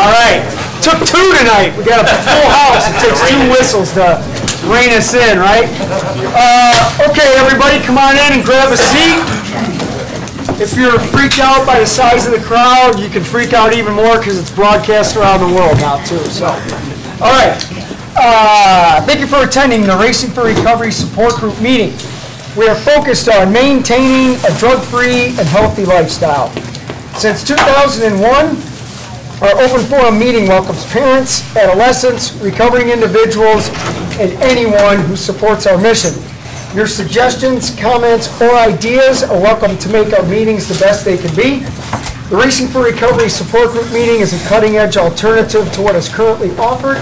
All right. Took two tonight. We got a full house. It takes two whistles to rein us in, right? Okay, everybody, come on in and grab a seat. If you're freaked out by the size of the crowd, you can freak out even more because it's broadcast around the world now, too. So, all right. Thank you for attending the Racing for Recovery Support Group meeting. We are focused on maintaining a drug-free and healthy lifestyle. Since 2001, our open forum meeting welcomes parents, adolescents, recovering individuals, and anyone who supports our mission. Your suggestions, comments, or ideas are welcome to make our meetings the best they can be. The Racing for Recovery Support Group meeting is a cutting-edge alternative to what is currently offered.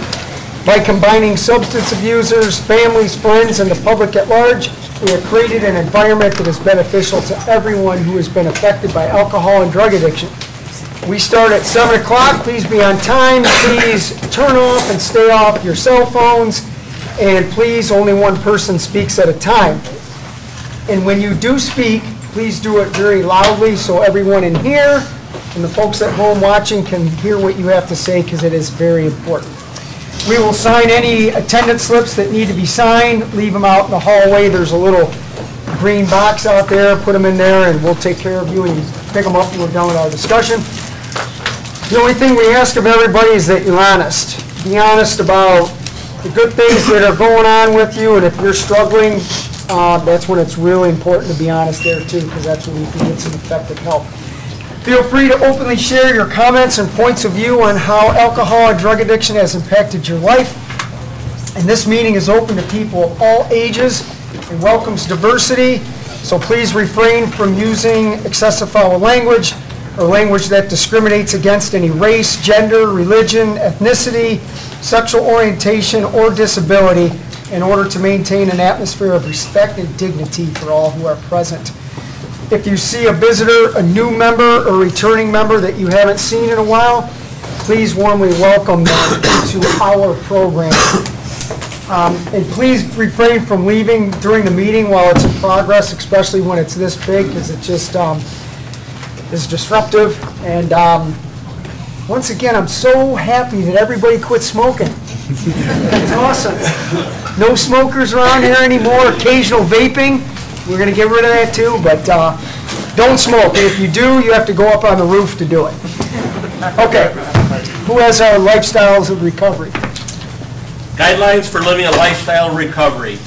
By combining substance abusers, families, friends, and the public at large, we have created an environment that is beneficial to everyone who has been affected by alcohol and drug addiction. We start at 7 o'clock. Please be on time. Please turn off and stay off your cell phones. And please, only one person speaks at a time. And when you do speak, please do it very loudly so everyone in here and the folks at home watching can hear what you have to say, because it is very important. We will sign any attendance slips that need to be signed. Leave them out in the hallway. There's a little green box out there. Put them in there, and we'll take care of you, and you pick them up when we're done with our discussion. The only thing we ask of everybody is that you're honest. Be honest about the good things that are going on with you, and if you're struggling, that's when it's really important to be honest there too, because that's when you can get some effective help. Feel free to openly share your comments and points of view on how alcohol and drug addiction has impacted your life. And this meeting is open to people of all ages and welcomes diversity, so please refrain from using excessive foul language or language that discriminates against any race, gender, religion, ethnicity, sexual orientation, or disability in order to maintain an atmosphere of respect and dignity for all who are present. If you see a visitor, a new member, or returning member that you haven't seen in a while, please warmly welcome them to our program. And please refrain from leaving during the meeting while it's in progress, especially when it's this big, because it just is disruptive. And once again, I'm so happy that everybody quit smoking. It's awesome. No smokers around here anymore. Occasional vaping. We're going to get rid of that too, but don't smoke. And if you do, you have to go up on the roof to do it. Okay. Who has our lifestyles of recovery? Guidelines for living a lifestyle of recovery.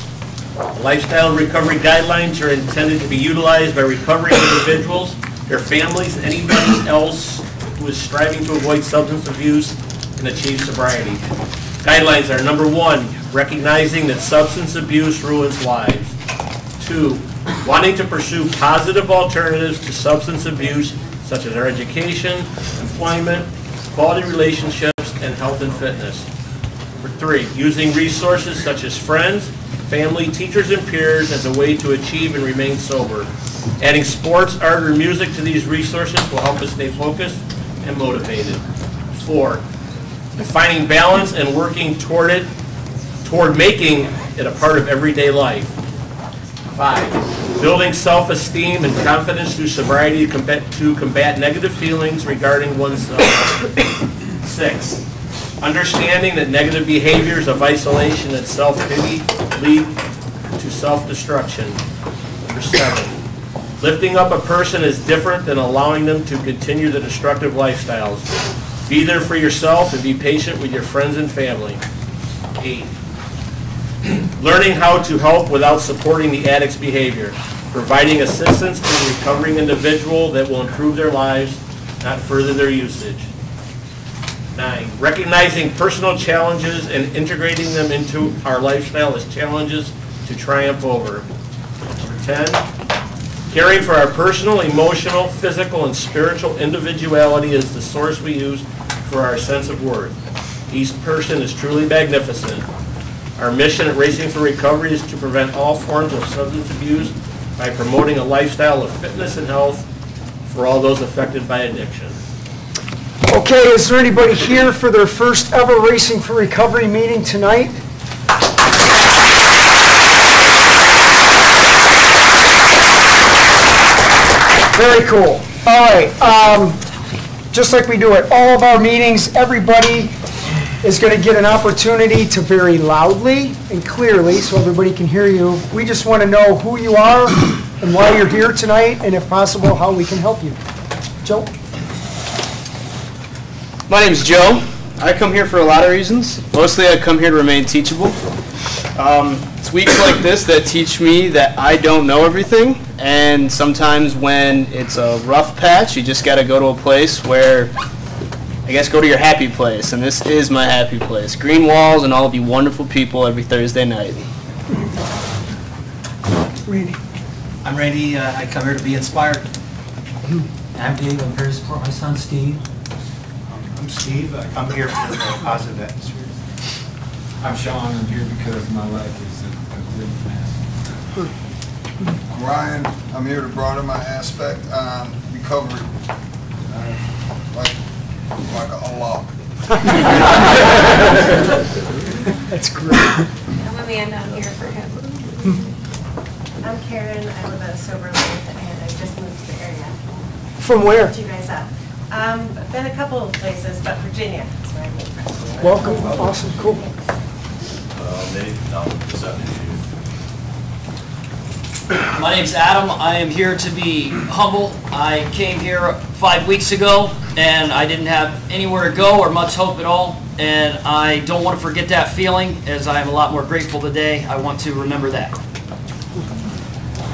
Lifestyle recovery guidelines are intended to be utilized by recovering individuals, their families, and anybody else who is striving to avoid substance abuse and achieve sobriety. Guidelines are: number 1, recognizing that substance abuse ruins lives. 2, wanting to pursue positive alternatives to substance abuse, such as our education, employment, quality relationships, and health and fitness. Number 3, using resources such as friends, family, teachers, and peers as a way to achieve and remain sober. Adding sports, art, or music to these resources will help us stay focused and motivated. 4, defining balance and working toward making it a part of everyday life. 5, building self-esteem and confidence through sobriety to combat negative feelings regarding oneself. 6, understanding that negative behaviors of isolation and self-pity lead to self-destruction. Number 7, lifting up a person is different than allowing them to continue the destructive lifestyles. Be there for yourself and be patient with your friends and family. 8, learning how to help without supporting the addict's behavior, providing assistance to the recovering individual that will improve their lives, not further their usage. 9, recognizing personal challenges and integrating them into our lifestyle as challenges to triumph over. 10, caring for our personal, emotional, physical, and spiritual individuality is the source we use for our sense of worth. Each person is truly magnificent. Our mission at Racing for Recovery is to prevent all forms of substance abuse by promoting a lifestyle of fitness and health for all those affected by addiction. Okay, is there anybody here for their first ever Racing for Recovery meeting tonight? Very cool. All right. just like we do at all of our meetings, everybody is going to get an opportunity to very loudly and clearly, so everybody can hear you. We just want to know who you are and why you're here tonight, and if possible, how we can help you. Joe? My name's Joe. I come here for a lot of reasons. Mostly I come here to remain teachable. It's weeks like this that teach me that I don't know everything, and sometimes when it's a rough patch, you just got to go to a place where, I guess, go to your happy place, and this is my happy place. Green walls and all of you wonderful people every Thursday night. Randy? I'm Randy. I come here to be inspired. I'm Dave. I'm here to support my son, Steve. I'm Steve. I come here for a positive atmosphere. I'm Sean. I'm here because my life is a complete mess. I'm Ryan. I'm here to broaden my aspect on recovery. Like Allah. That's great. I'm Amanda. I'm here for him. I'm Karen. I live at a sober life, and I just moved to the area. From where? Lift you guys up. I've been a couple of places, but Virginia is where I moved from. Welcome. Awesome. Cool. My name's Adam. I am here to be humble. I came here 5 weeks ago, and I didn't have anywhere to go or much hope at all. And I don't want to forget that feeling, as I am a lot more grateful today. I want to remember that.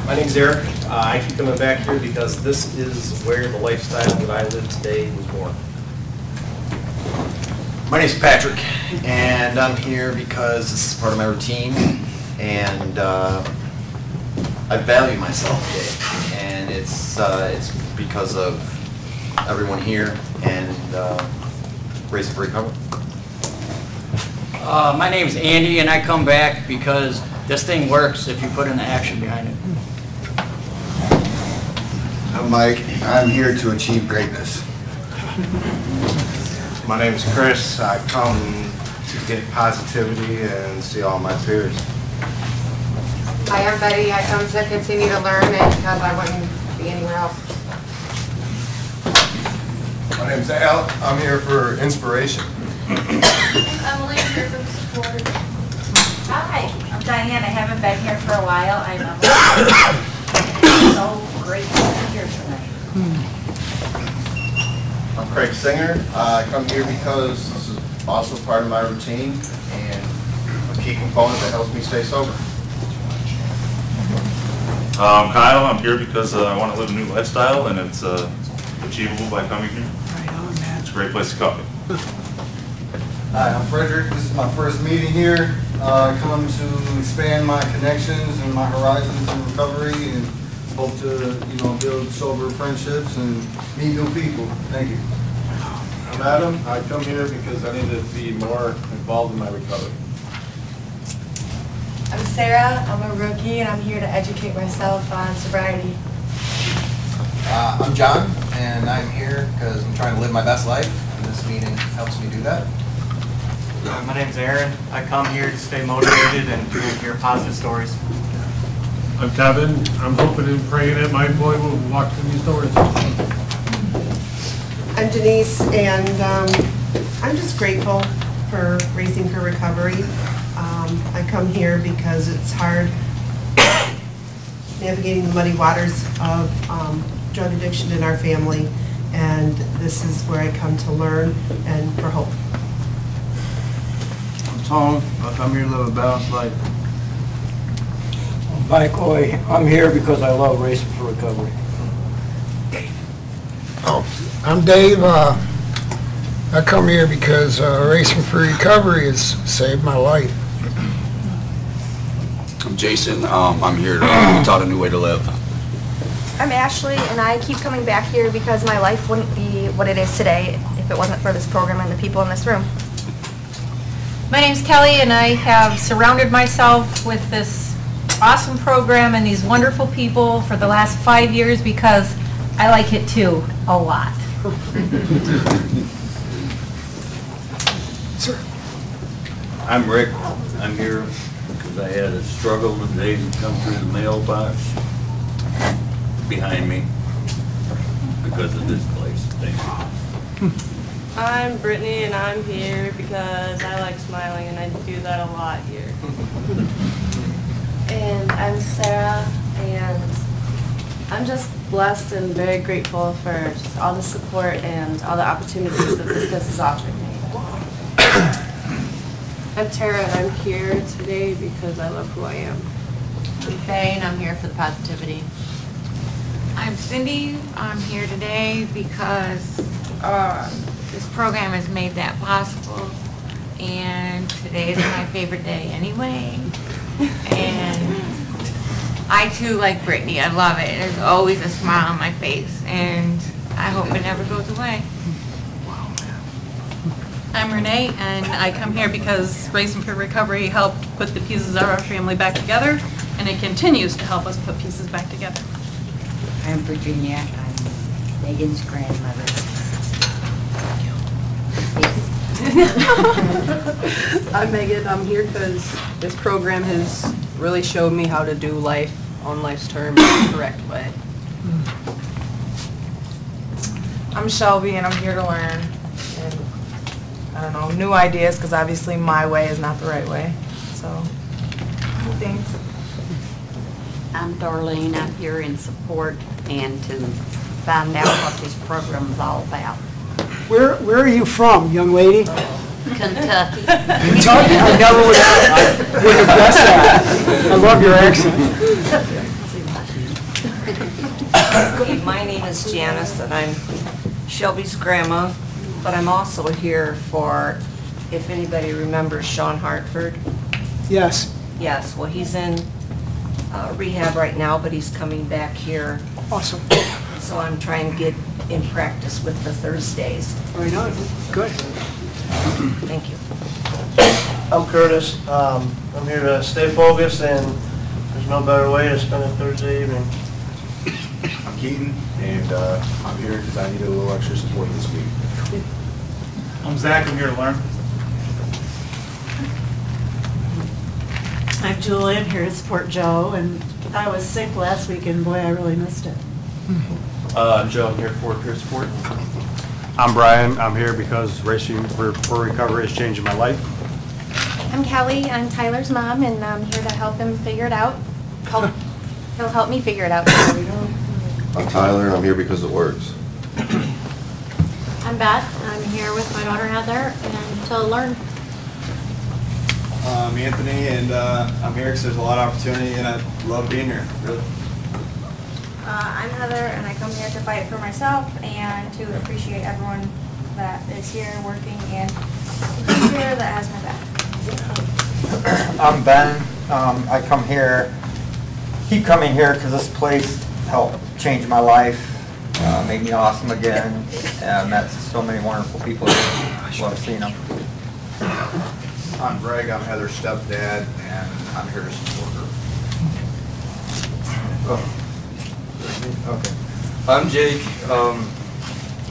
My name's Eric. I keep coming back here because this is where the lifestyle that I live today was born. My name's Patrick, and I'm here because this is part of my routine, and I value myself today, and it's because of everyone here and Race for Recovery. My name's Andy, and I come back because this thing works if you put in the action behind it. I'm Mike. I'm here to achieve greatness. My name's Chris. I come to get positivity and see all my peers. Hi, I'm Betty. I come to continue to learn and because I wouldn't be anywhere else. My name's Al. I'm here for inspiration. Emily, I'm here for support. Hi, I'm Diane. I haven't been here for a while. I'm Emily. I'm so grateful to be here tonight. I'm Craig Singer. I come here because this is also part of my routine and a key component that helps me stay sober. Kyle, I'm here because I want to live a new lifestyle, and it's achievable by coming here. It's a great place to come. Hi, I'm Frederick. This is my first meeting here. I come to expand my connections and my horizons in recovery, and hope to, build sober friendships and meet new people. Thank you. I'm Adam. I come here because I need to be more involved in my recovery. I'm Sarah. I'm a rookie, and I'm here to educate myself on sobriety. I'm John, and I'm here because I'm trying to live my best life, and this meeting helps me do that. My name's Aaron. I come here to stay motivated and to hear positive stories. I'm Kevin. I'm hoping and praying that my boy will walk through these doors. I'm Denise, and I'm just grateful for Racing for Recovery. I come here because it's hard navigating the muddy waters of drug addiction in our family, and this is where I come to learn and for hope. I'm Tom. I come here to live a balanced life. Mike Hoy. I'm here because I love Racing for Recovery. I'm Dave. I come here because Racing for Recovery has saved my life. I'm Jason. I'm here to be taught a new way to live. I'm Ashley, and I keep coming back here because my life wouldn't be what it is today if it wasn't for this program and the people in this room. My name's Kelly, and I have surrounded myself with this awesome program and these wonderful people for the last 5 years because I like it too, a lot. Sir. I'm Rick. I'm here because I had a struggle the day that come through the mailbox behind me because of this place. Thank you. I'm Brittany and I'm here because I like smiling and I do that a lot here. And I'm Sarah and I'm just blessed and very grateful for just all the support and all the opportunities that this business offered me. I'm Tara and I'm here today because I love who I am. I'm Faye and I'm here for the positivity. I'm Cindy. I'm here today because this program has made that possible, and today is my favorite day anyway. And I too like Brittany. I love it. There's always a smile on my face, and I hope it never goes away. I'm Renee, and I come here because Racing for Recovery helped put the pieces of our family back together, and it continues to help us put pieces back together. I'm Virginia. I'm Megan's grandmother. I'm Megan. I'm here because this program has really showed me how to do life on life's terms the correct way. I'm Shelby and I'm here to learn and, I don't know, new ideas because obviously my way is not the right way. So, thanks. I'm Darlene. I'm here in support and to find out what this program is all about. Where are you from, young lady? Kentucky. Kentucky? I never would have guessed that. I love your accent. My name is Janice and I'm Shelby's grandma, but I'm also here for, if anybody remembers Sean Hartford. Yes. Yes, well he's in rehab right now, but he's coming back here. Awesome. So I'm trying to get in practice with the Thursdays. Right on. Good. Thank you. I'm Curtis. I'm here to stay focused, and there's no better way to spend a Thursday evening. I'm Keaton, and I'm here because I need a little extra support this week. I'm Zach. I'm here to learn. I'm Julie. I'm here to support Joe, and I was sick last week, and boy, I really missed it. I'm Joe. I'm here for peer support. I'm Brian. I'm here because Racing for Recovery is changing my life. I'm Kelly. I'm Tyler's mom, and I'm here to help him figure it out. He'll help me figure it out. I'm Tyler, and I'm here because it works. I'm Beth. I'm here with my daughter Heather, and to learn. I'm Anthony, and I'm here because there's a lot of opportunity, and I love being here, really. I'm Heather, and I come here to fight for myself and to appreciate everyone that is here working and here that has my back. I'm Ben. I come here, keep coming here because this place helped change my life, made me awesome again. I met so many wonderful people here. Love seeing them. I'm Greg. I'm Heather's stepdad, and I'm here to support her. Okay. I'm Jake.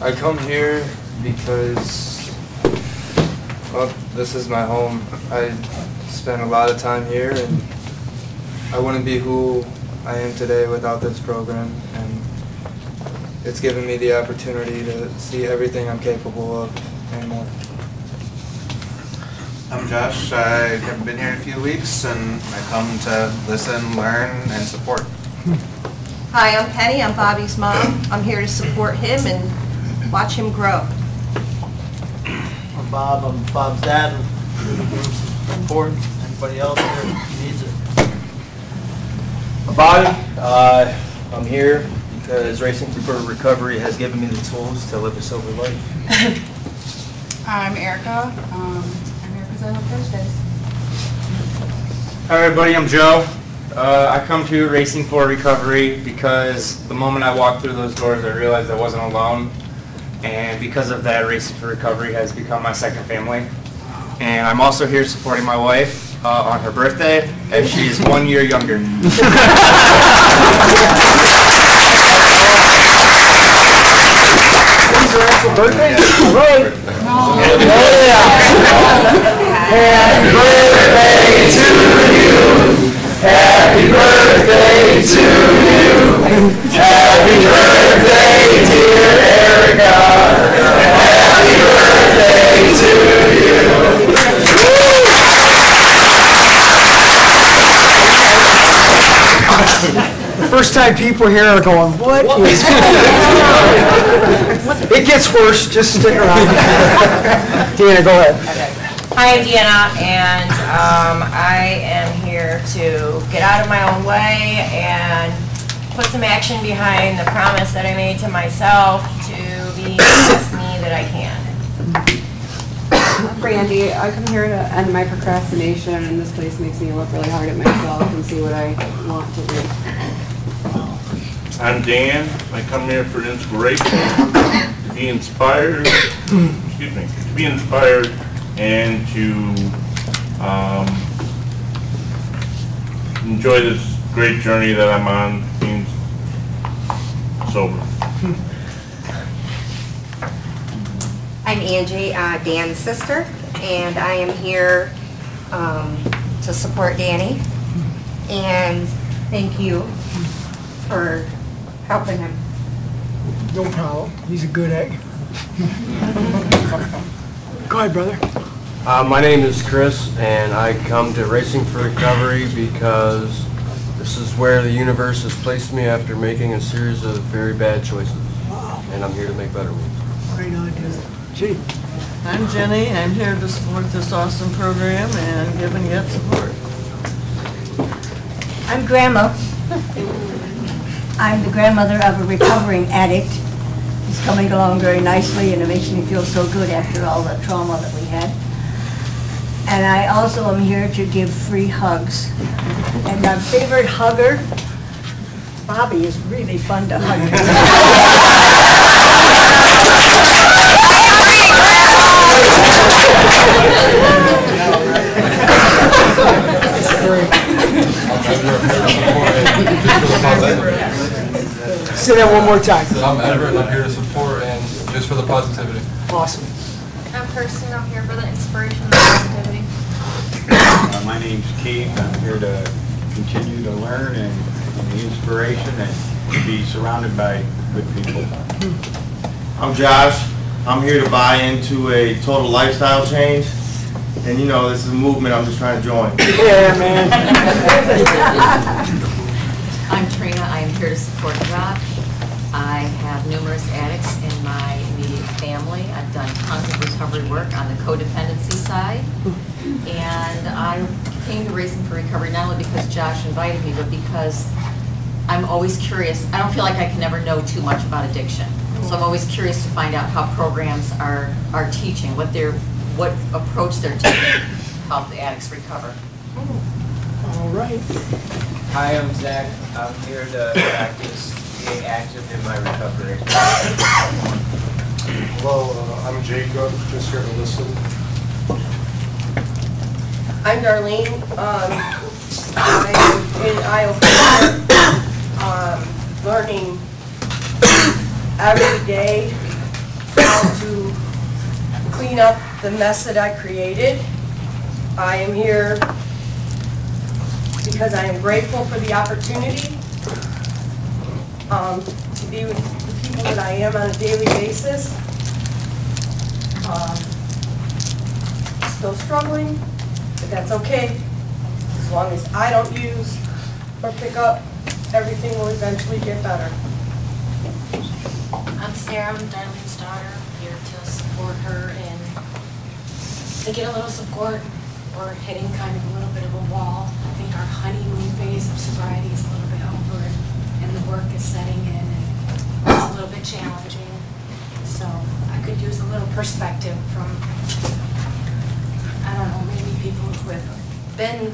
I come here because, well, this is my home. I spent a lot of time here, and I wouldn't be who I am today without this program. And it's given me the opportunity to see everything I'm capable of and more. I'm Josh. I have been here in a few weeks, and I come to listen, learn, and support. Hi, I'm Penny. I'm Bobby's mom. I'm here to support him and watch him grow. I'm Bob. I'm Bob's dad. And support anybody else here who needs it. Bobby, I'm here because Racing for Recovery has given me the tools to live a sober life. I'm Erica. I'm here because I love Thursdays. Hi everybody, I'm Joe. I come to Racing for Recovery because the moment I walked through those doors I realized I wasn't alone, and because of that Racing for Recovery has become my second family. And I'm also here supporting my wife on her birthday, as she is 1 year younger. Birthday? Right. Happy birthday to you. Happy birthday to you. Happy birthday, dear Erica. 2-tonight people here are going, what is It gets worse, just stick around. Deanna, go ahead. Hi, I'm Deanna, and I am here to get out of my own way and put some action behind the promise that I made to myself to be the best me that I can. Brandy, I come here to end my procrastination, and this place makes me look really hard at myself and see what I want to do. I'm Dan. I come here for inspiration, to be inspired, excuse me, to be inspired and to enjoy this great journey that I'm on, being sober. I'm Angie, Dan's sister, and I am here to support Danny. And thank you for helping him. No problem. He's a good egg. Go ahead, brother. My name is Chris, and I come to Racing for Recovery because this is where the universe has placed me after making a series of very bad choices. Wow. And I'm here to make better ones. Right on, dude. Gee. I'm Jenny. I'm here to support this awesome program and give and get support. I'm Grandma. I'm the grandmother of a recovering addict. He's coming along very nicely, and it makes me feel so good after all the trauma that we had. And I also am here to give free hugs. And our favorite hugger, Bobby, is really fun to hug. Say that one more time. I'm Edward, and I'm here to support and just for the positivity. Awesome. I'm Kirsten. I'm here for the inspiration and positivity. My name's Keith. I'm here to continue to learn and the inspiration and to be surrounded by good people. I'm Josh. I'm here to buy into a total lifestyle change. And you know, this is a movement I'm just trying to join. Yeah, man. I'm Trina. I am here to support Josh. I have numerous addicts in my immediate family. I've done tons of recovery work on the codependency side. And I came to Racing for Recovery not only because Josh invited me, but because I'm always curious. I don't feel like I can ever know too much about addiction. So I'm always curious to find out how programs are teaching, what approach they're taking to help the addicts recover. All right. Hi, I'm Zach. I'm here to practice being active in my recovery. Hello, I'm Jacob, just here to listen. I'm Darlene. I'm in Iowa, learning every day how to clean up the mess that I created. I am here because I am grateful for the opportunity to be with the people that I am on a daily basis. Still struggling, but that's okay. As long as I don't use or pick up, everything will eventually get better. I'm Sarah, I'm Darlene's daughter. I'm here to support her and to get a little support. We're hitting kind of a little bit of a wall. I think our honeymoon phase of sobriety is a little bit over and the work is setting in and it's a little bit challenging. So I could use a little perspective from, I don't know, maybe people who have been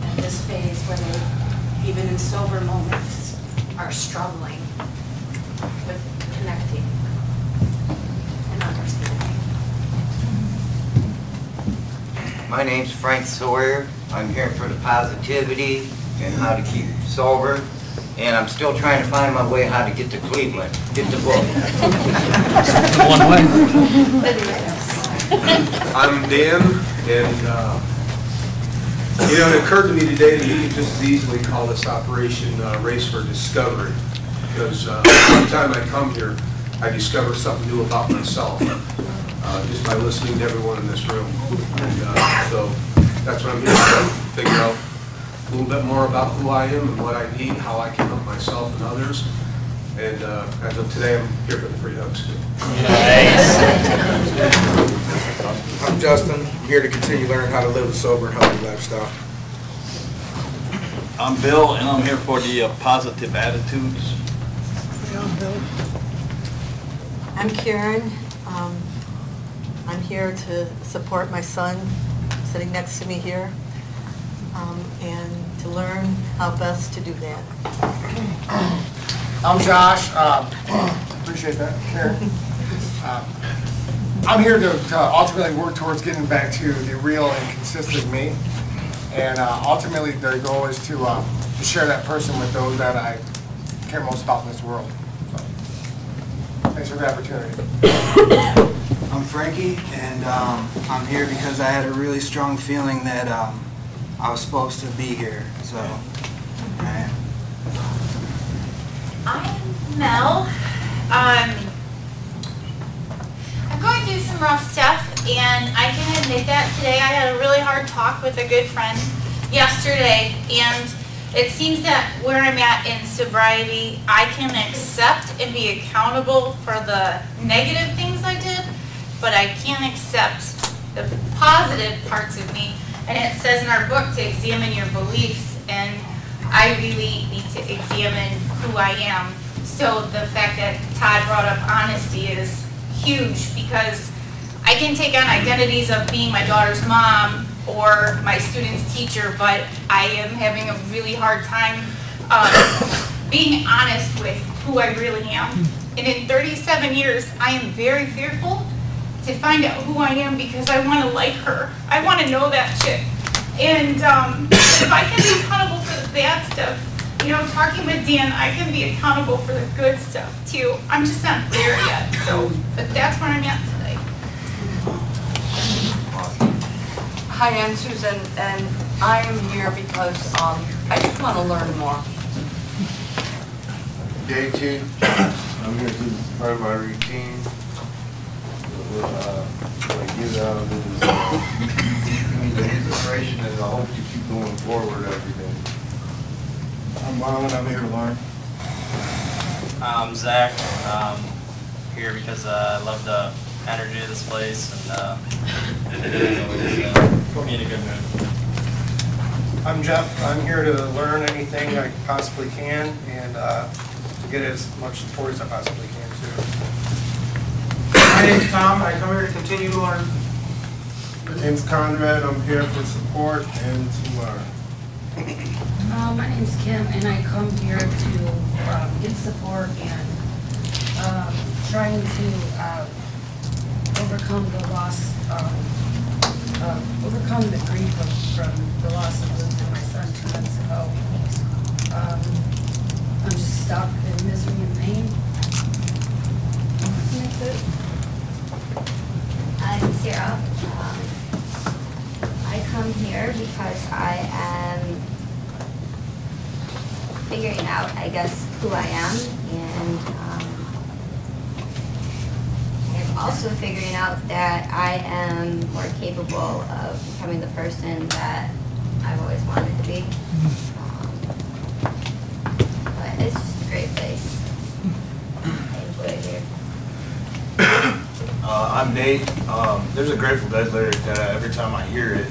at this phase where they, even in sober moments, are struggling with connecting and understanding. My name's Frank Sawyer. I'm here for the positivity and how to keep sober. And I'm still trying to find my way how to get to Cleveland. Get the book. One way. I'm Dan, and you know, it occurred to me today that you could just as easily call this Operation Race for Discovery, because every time I come here, I discover something new about myself, just by listening to everyone in this room. And so that's what I'm here to figure out a little bit more about who I am and what I need, how I can help myself and others. And as of today, I'm here for the free hugs too. I'm Justin. I'm here to continue learning how to live a sober and healthy lifestyle. I'm Bill, and I'm here for the positive attitudes. I'm Karen. I'm here to support my son sitting next to me here, and to learn how best to do that. I'm Josh. Appreciate that, Karen. I'm here to ultimately work towards getting back to the real and consistent me. And ultimately, the goal is to share that person with those that I care most about in this world. So, thanks for the opportunity. I'm Frankie, and I'm here because I had a really strong feeling that I was supposed to be here. So, I am. I'm Mel. I'm going through some rough stuff, and I can admit that today I had a really hard talk with a good friend yesterday, and it seems that where I'm at in sobriety, I can accept and be accountable for the negative things I did, but I can't accept the positive parts of me. And it says in our book to examine your beliefs, and I really need to examine who I am. So the fact that Todd brought up honesty is huge, because I can take on identities of being my daughter's mom or my student's teacher, but I am having a really hard time being honest with who I really am. And in 37 years, I am very fearful to find out who I am, because I want to like her. I want to know that chick. And if I can be accountable for the bad stuff, you know, talking with Dan, I can be accountable for the good stuff too. I'm just not there yet. So, but that's where I'm at today. Hi, I'm Susan, and I am here because I just want to learn more. JT, I'm here to do part of my routine. What I get out of it is give me the inspiration, and I hope to keep going forward every day. I'm Marlon, I'm here to learn. I'm Zach. Here because I love the energy of this place, and it's always put me in a good mood. I'm Jeff. I'm here to learn anything I possibly can, and to get as much support as I possibly can too. My name's Tom. I come here to continue to learn. My name's Conrad. I'm here for support and to learn. My name's Kim, and I come here to get support and trying to overcome the loss, overcome the grief from the loss of losing my son 2 months ago. I'm just stuck in misery and pain. And that's it. I'm Sarah. I come here because I am figuring out, I guess, who I am, and I'm also figuring out that I am more capable of becoming the person that I've always wanted to be. But it's just a great place. I enjoy it here. I'm Nate. There's a Grateful Dead lyric that every time I hear it,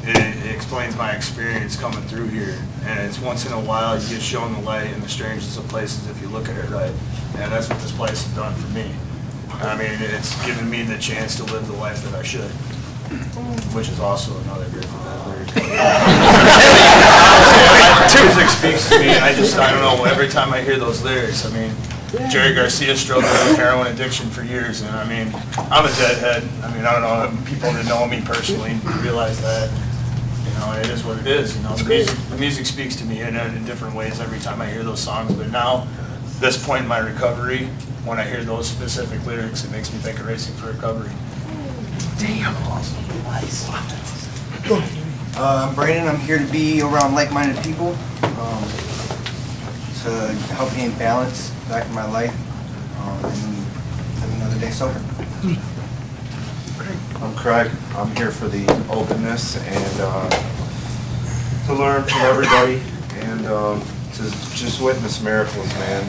it explains my experience coming through here. And it's once in a while you get shown the light in the strangest of places if you look at it right. And that's what this place has done for me. I mean, it's given me the chance to live the life that I should, which is also another Grateful Dead lyric. Music speaks to me, and I don't know, every time I hear those lyrics, I mean, Jerry Garcia struggled with heroin addiction for years, and I mean, I'm a deadhead. I mean, I don't know, people that know me personally realize that, you know, it is what it is. You know, the music speaks to me in different ways every time I hear those songs, but now, this point in my recovery, when I hear those specific lyrics, it makes me think of Racing for Recovery. Damn. Awesome. Nice. I'm Brandon. I'm here to be around like-minded people, to help me balance back in my life, and live another day sober. I'm Craig. I'm here for the openness and to learn from everybody and to just witness miracles, man.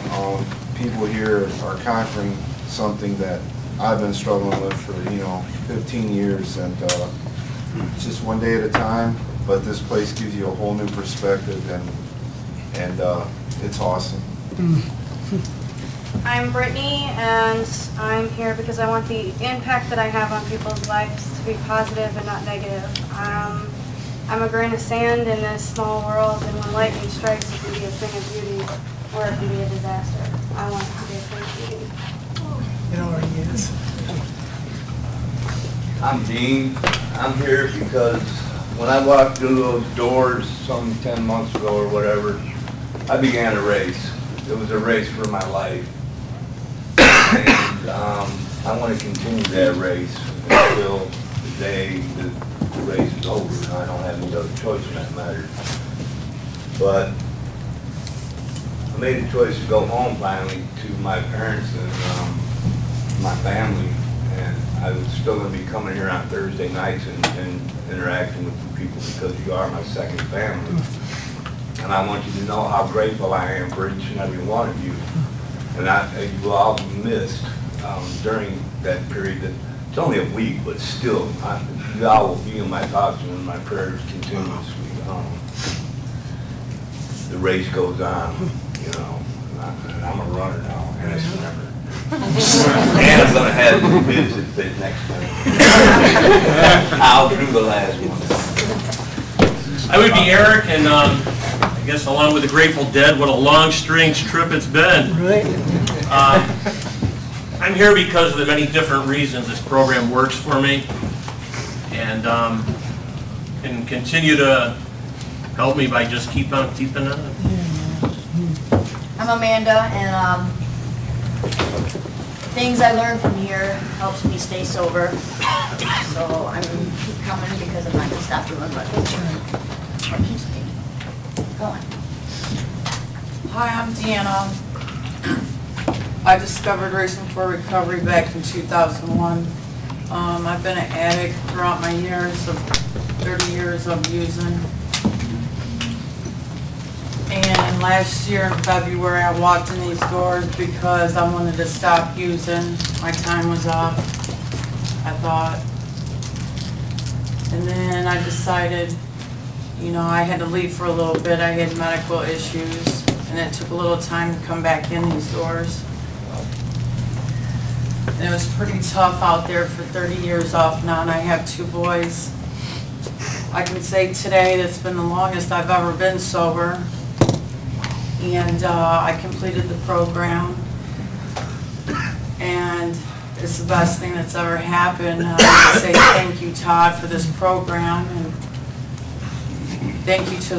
People here are conquering something that I've been struggling with for 15 years, and it's just one day at a time. But this place gives you a whole new perspective, and it's awesome. I'm Brittany, and I'm here because I want the impact that I have on people's lives to be positive and not negative. I'm a grain of sand in this small world, and when lightning strikes, it can be a thing of beauty, or it can be a disaster. I want it to be a thing of beauty. It already is. I'm Dean. I'm here because when I walked through those doors some 10 months ago or whatever, I began a race. It was a race for my life. And I want to continue that race until the day that the race is over and I don't have any other choice in that matter. But I made a choice to go home finally to my parents and my family. And I was still going to be coming here on Thursday nights and interacting with you people because you are my second family. And I want you to know how grateful I am for each and every one of you. And you will all be missed during that period. It's only a week, but still, you all will be in my thoughts and in my prayers continuously. The race goes on, and I'm a runner now, and a swimmer. And I'm going to have the visit fit next time. I'll do the last one. I would be Eric, and I guess along with the Grateful Dead, what a long, strange trip it's been. Right. I'm here because of the many different reasons this program works for me, and can continue to help me by just keep on keeping on. I'm Amanda, and things I learned from here helps me stay sober. So I'm keep coming because I'm not gonna stop doing what keeps me going. Hi, I'm Deanna. I discovered Racing for Recovery back in 2001. I've been an addict throughout my years of 30 years of using. And last year in February, I walked in these doors because I wanted to stop using. My time was up, I thought. And then I decided, I had to leave for a little bit. I had medical issues, and it took a little time to come back in these doors. And it was pretty tough out there for 30 years off now, and I have 2 boys. I can say today that's been the longest I've ever been sober. And I completed the program, and it's the best thing that's ever happened. I want to say thank you, Todd, for this program, and thank you to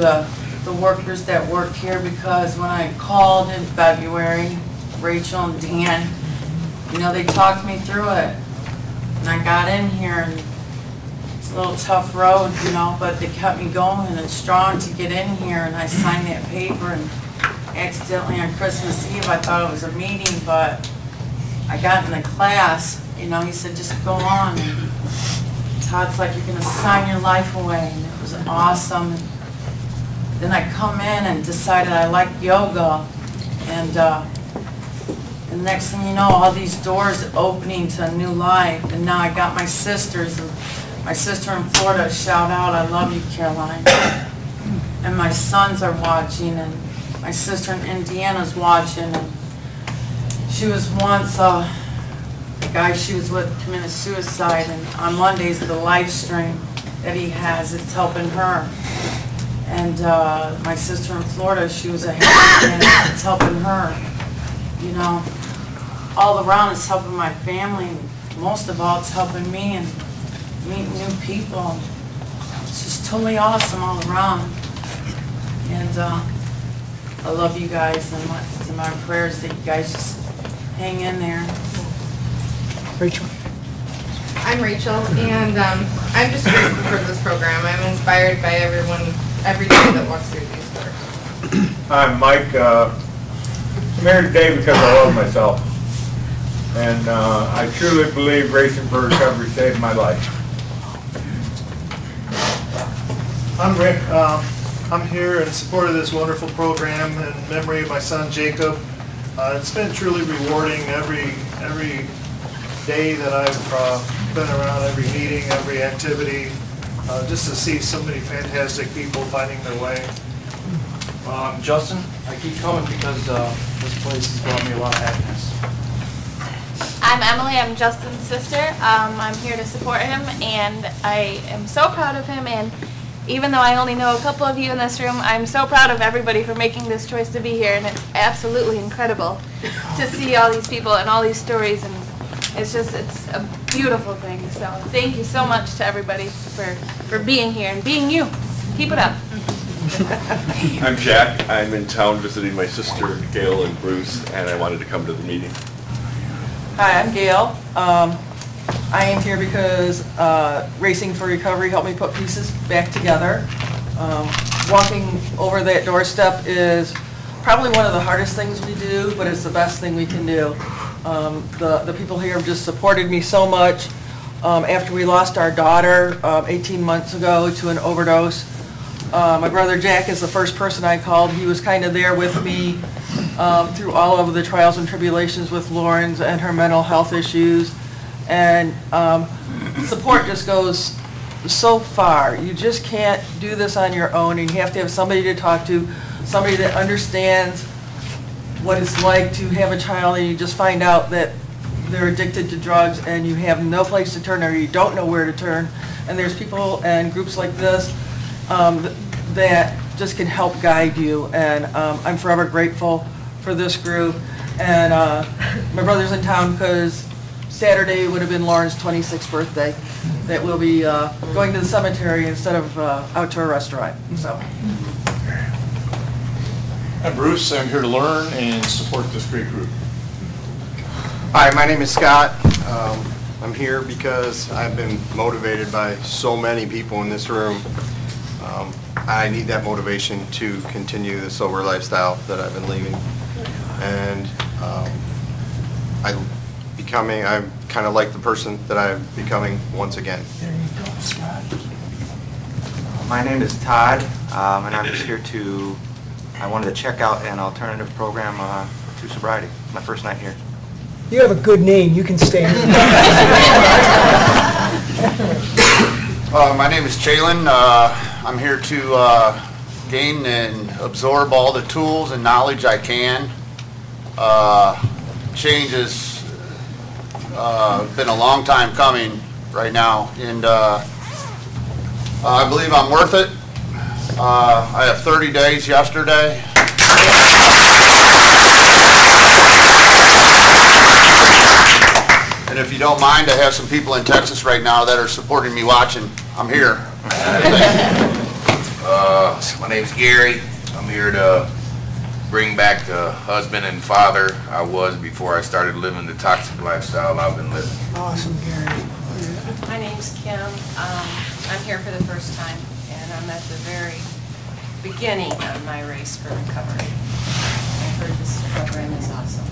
the workers that work here, because when I called in February, Rachel and Dan, they talked me through it, and I got in here, and it's a little tough road, but they kept me going and strong to get in here, and I signed that paper, and accidentally on Christmas Eve I thought it was a meeting, but I got in the class, he said just go on, and Todd's like, you're going to sign your life away, and it was awesome. And then I come in and decided I liked yoga, and the next thing you know, all these doors opening to a new life, and now I got my sisters, and my sister in Florida, shout out, I love you, Caroline, and my sons are watching, and my sister in Indiana's watching, and she was once the guy she was with committed suicide, and on Mondays the live stream that he has, it's helping her. And my sister in Florida, she was a heroin addict, it's helping her. All around it's helping my family, and most of all it's helping me and meeting new people. It's just totally awesome all around. And I love you guys, and it's in my prayers that you guys just hang in there. Rachel. I'm Rachel, and I'm just grateful for this program. I'm inspired by everyone every day that walks through these doors. I'm Mike. I'm here today because I love myself. And I truly believe Racing for Recovery saved my life. I'm Rick. I'm here in support of this wonderful program in memory of my son Jacob. It's been truly rewarding every day that I've been around, every meeting, every activity, just to see so many fantastic people finding their way. Justin, I keep coming because this place has brought me a lot of happiness. I'm Emily, I'm Justin's sister. I'm here to support him, and I am so proud of him, and even though I only know a couple of you in this room, I'm so proud of everybody for making this choice to be here, and it's absolutely incredible to see all these people and all these stories, and it's a beautiful thing. So thank you so much to everybody for being here and being you. Keep it up. I'm Jack. I'm in town visiting my sister Gail and Bruce, and I wanted to come to the meeting. Hi, I'm Gail. I am here because Racing for Recovery helped me put pieces back together. Walking over that doorstep is probably one of the hardest things we do, but it's the best thing we can do. The people here have just supported me so much. After we lost our daughter 18 months ago to an overdose, my brother Jack is the first person I called. He was kind of there with me through all of the trials and tribulations with Lauren's and her mental health issues. And support just goes so far. You just can't do this on your own, and you have to have somebody to talk to, somebody that understands what it's like to have a child and you just find out that they're addicted to drugs and you have no place to turn or you don't know where to turn. And there's people and groups like this that just can help guide you, and I'm forever grateful for this group. And my brother's in town because Saturday would have been Lauren's 26th birthday that we'll be going to the cemetery instead of out to a restaurant. So. I'm Bruce. I'm here to learn and support this great group. Hi, my name is Scott. I'm here because I've been motivated by so many people in this room. I need that motivation to continue the sober lifestyle that I've been leading. And I'm kind of like the person that I'm becoming once again. There you go, Scott. My name is Todd, and I'm just here I wanted to check out an alternative program to sobriety. My first night here. You have a good name. You can stay here. My name is Jalen. I'm here to gain and absorb all the tools and knowledge I can. Change has been a long time coming right now, and I believe I'm worth it. I have 30 days yesterday. And if you don't mind, I have some people in Texas right now that are supporting me watching. I'm here. My name's Gary. I'm here to bring back the husband and father I was before I started living the toxic lifestyle I've been living. Awesome, Gary. My name's Kim. I'm here for the first time, and I'm at the very beginning of my race for recovery. I heard this program is awesome.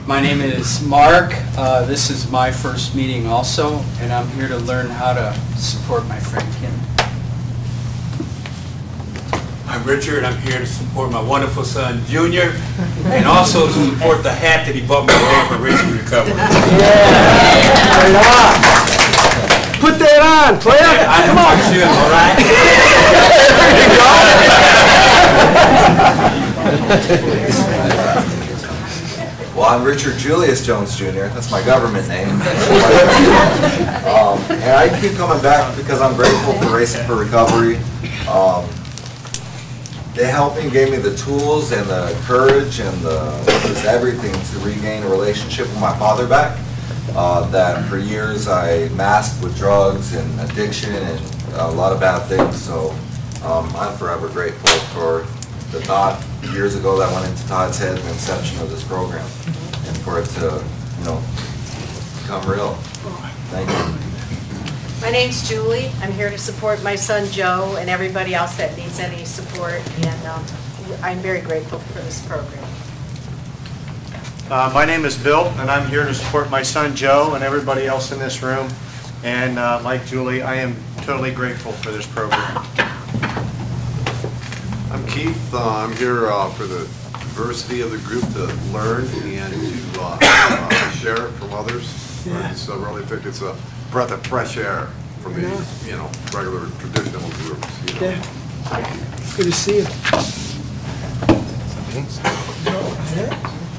My name is Mark. This is my first meeting also, and I'm here to learn how to support my friend Kim. I'm Richard. I'm here to support my wonderful son, Junior, and also to support the hat that he bought me today for Racing Recovery. Yeah! Put that on, player! Come on! All right? Well, I'm Richard Julius Jones Jr. That's my government name. And I keep coming back because I'm grateful for Racing for Recovery. They helped me, gave me the tools and the courage and just everything to regain a relationship with my father back. That for years I masked with drugs and addiction and a lot of bad things. So I'm forever grateful for the thought years ago that went into Todd's head and the inception of this program, and for it to, become real. Thank you. My name's Julie. I'm here to support my son Joe and everybody else that needs any support, and I'm very grateful for this program. My name is Bill, and I'm here to support my son Joe and everybody else in this room. And like Julie, I am totally grateful for this program. Keith. I'm here for the diversity of the group to learn and to share it from others. I just really think it's a breath of fresh air from the regular traditional groups. Yeah. Good to see you.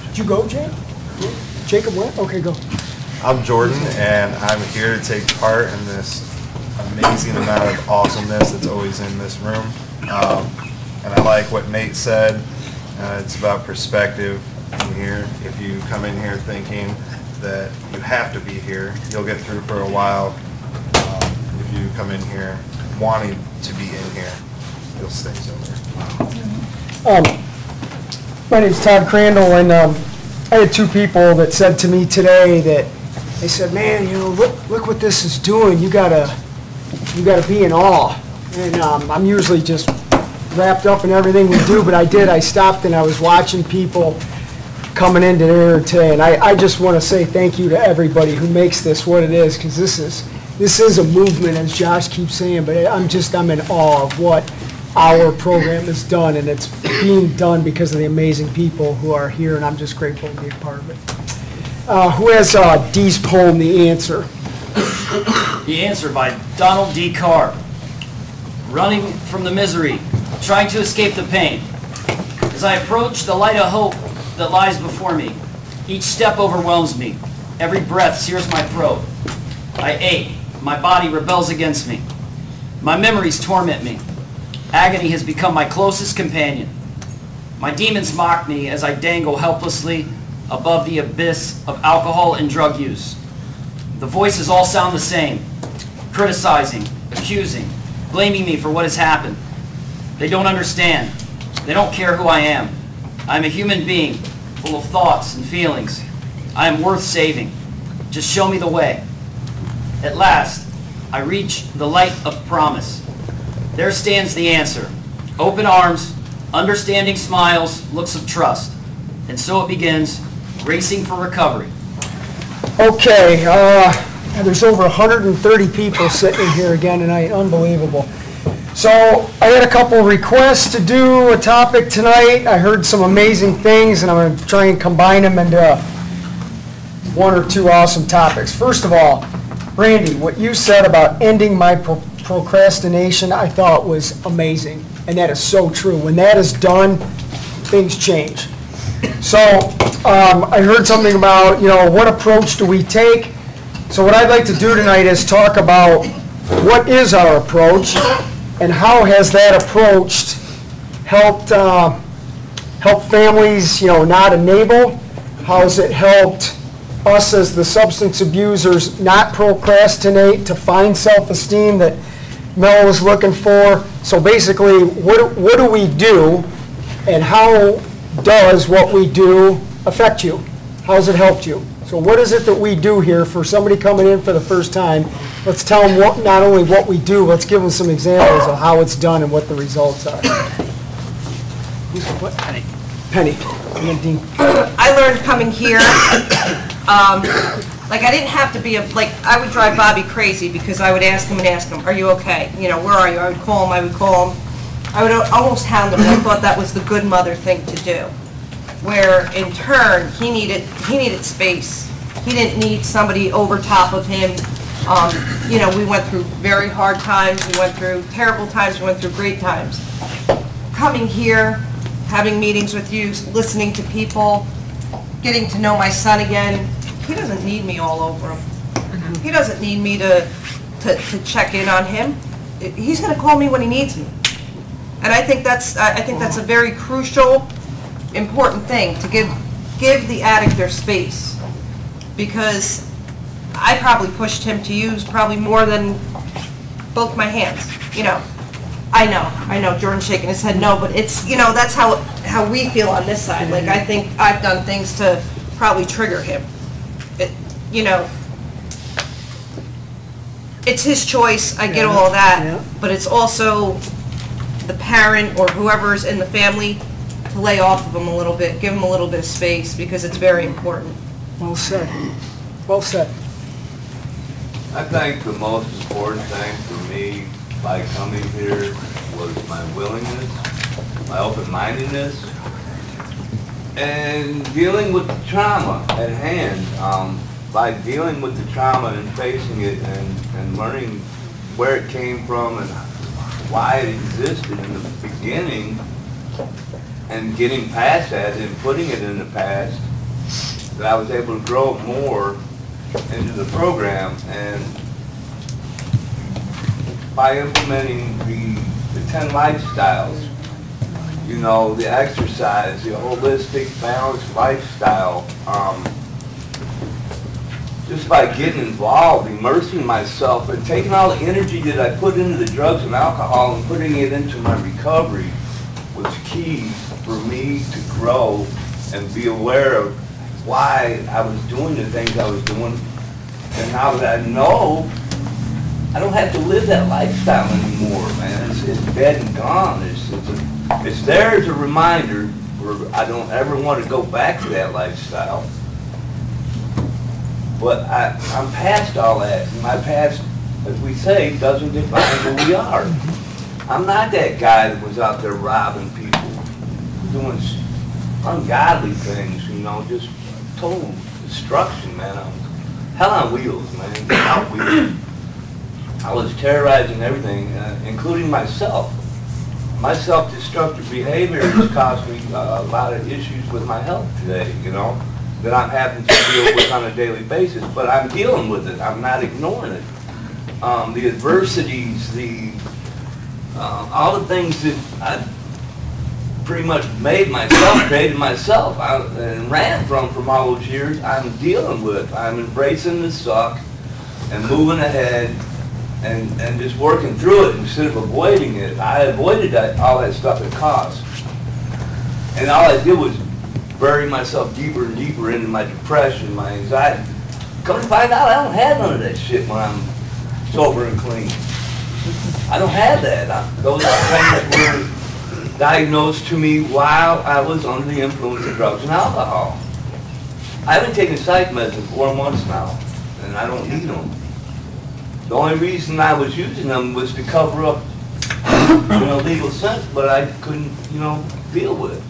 Did you go, Jake? Jacob went? Okay, go. I'm Jordan, and I'm here to take part in this amazing amount of awesomeness that's always in this room. And I like what Nate said. It's about perspective in here. If you come in here thinking that you have to be here, you'll get through for a while. If you come in here wanting to be in here, you'll stay somewhere. My name's Todd Crandall, and I had two people that said to me today that they said, "Man, look what this is doing. You gotta be in awe." And I'm usually just wrapped up in everything we do, but I stopped and I was watching people coming into there today, and I just want to say thank you to everybody who makes this what it is, because this is a movement, as Josh keeps saying, but I'm in awe of what our program has done, and it's being done because of the amazing people who are here, and I'm just grateful to be a part of it. Who has Dee's poem, The Answer? The Answer by Donald D. Carr. Running from the misery, trying to escape the pain. As I approach the light of hope that lies before me, each step overwhelms me. Every breath sears my throat. I ache. My body rebels against me. My memories torment me. Agony has become my closest companion. My demons mock me as I dangle helplessly above the abyss of alcohol and drug use. The voices all sound the same, criticizing, accusing, blaming me for what has happened. They don't understand. They don't care who I am. I'm a human being, full of thoughts and feelings. I am worth saving. Just show me the way. At last, I reach the light of promise. There stands the answer. Open arms, understanding smiles, looks of trust. And so it begins, racing for recovery. Okay, there's over 130 people sitting here again tonight. Unbelievable. So I had a couple requests to do a topic tonight. I heard some amazing things, and I'm going to try and combine them into one or two awesome topics. First of all, Randy, what you said about ending my procrastination, I thought was amazing, and that is so true. When that is done, things change. So I heard something about, what approach do we take? So what I'd like to do tonight is talk about what is our approach, and how has that approach helped families, not enable? How has it helped us as the substance abusers not procrastinate to find self-esteem that Mel was looking for? So basically, what do we do, and how does what we do affect you? How has it helped you? So what is it that we do here for somebody coming in for the first time? Let's tell them not only what we do, let's give them some examples of how it's done and what the results are. Penny. Penny. And then Dean. I learned coming here, I didn't have to be I would drive Bobby crazy because I would ask him, are you okay? Where are you? I would call him. I would almost hound him, and I thought that was the good mother thing to do. Where in turn, he needed space. He didn't need somebody over top of him. We went through very hard times. We went through terrible times. We went through great times. Coming here, having meetings with you, listening to people, getting to know my son again, he doesn't need me all over him. He doesn't need me to check in on him. He's going to call me when he needs me. And I think that's a very crucial, important thing, to give the addict their space, because I probably pushed him to use probably more than both my hands. I know Jordan's shaking his head no, but it's that's how we feel on this side. I think I've done things to probably trigger him. It's his choice. I get all that, but it's also the parent or whoever's in the family to lay off of him a little bit, give him a little bit of space, because it's very important. Well said. Well said. I think the most important thing for me by coming here was my willingness my open-mindedness, and dealing with the trauma at hand. By dealing with the trauma and facing it and learning where it came from and why it existed in the beginning, and getting past that and putting it in the past, that I was able to grow more into the program. And by implementing the 10 lifestyles, you know, the exercise, the holistic, balanced lifestyle, just by getting involved, immersing myself, and taking all the energy that I put into the drugs and alcohol and putting it into my recovery was key for me to grow and be aware of why I was doing the things I was doing. And now that I know, I don't have to live that lifestyle anymore, man. It's dead and gone. It's there as a reminder where I don't ever want to go back to that lifestyle. But I'm past all that. My past, as we say, doesn't define who we are. I'm not that guy that was out there robbing people, doing ungodly things, you know, just total destruction, man. Hell on wheels, man. Out wheels. I was terrorizing everything, including myself. My self-destructive behavior has caused me a lot of issues with my health today, you know, that I'm having to deal with on a daily basis. But I'm dealing with it. I'm not ignoring it. The adversities, all the things that I pretty much made myself, created myself, and ran from all those years, I'm dealing with. I'm embracing the suck and moving ahead and just working through it instead of avoiding it. I avoided all that stuff at cost. And all I did was bury myself deeper and deeper into my depression, my anxiety. Come to find out, I don't have none of that shit when I'm sober and clean. I don't have that. Those are things that were diagnosed to me while I was under the influence of drugs and alcohol. I haven't taken psych meds in 4 months now, and I don't need them. The only reason I was using them was to cover up, you know, legal sense, but I couldn't, you know, deal with it.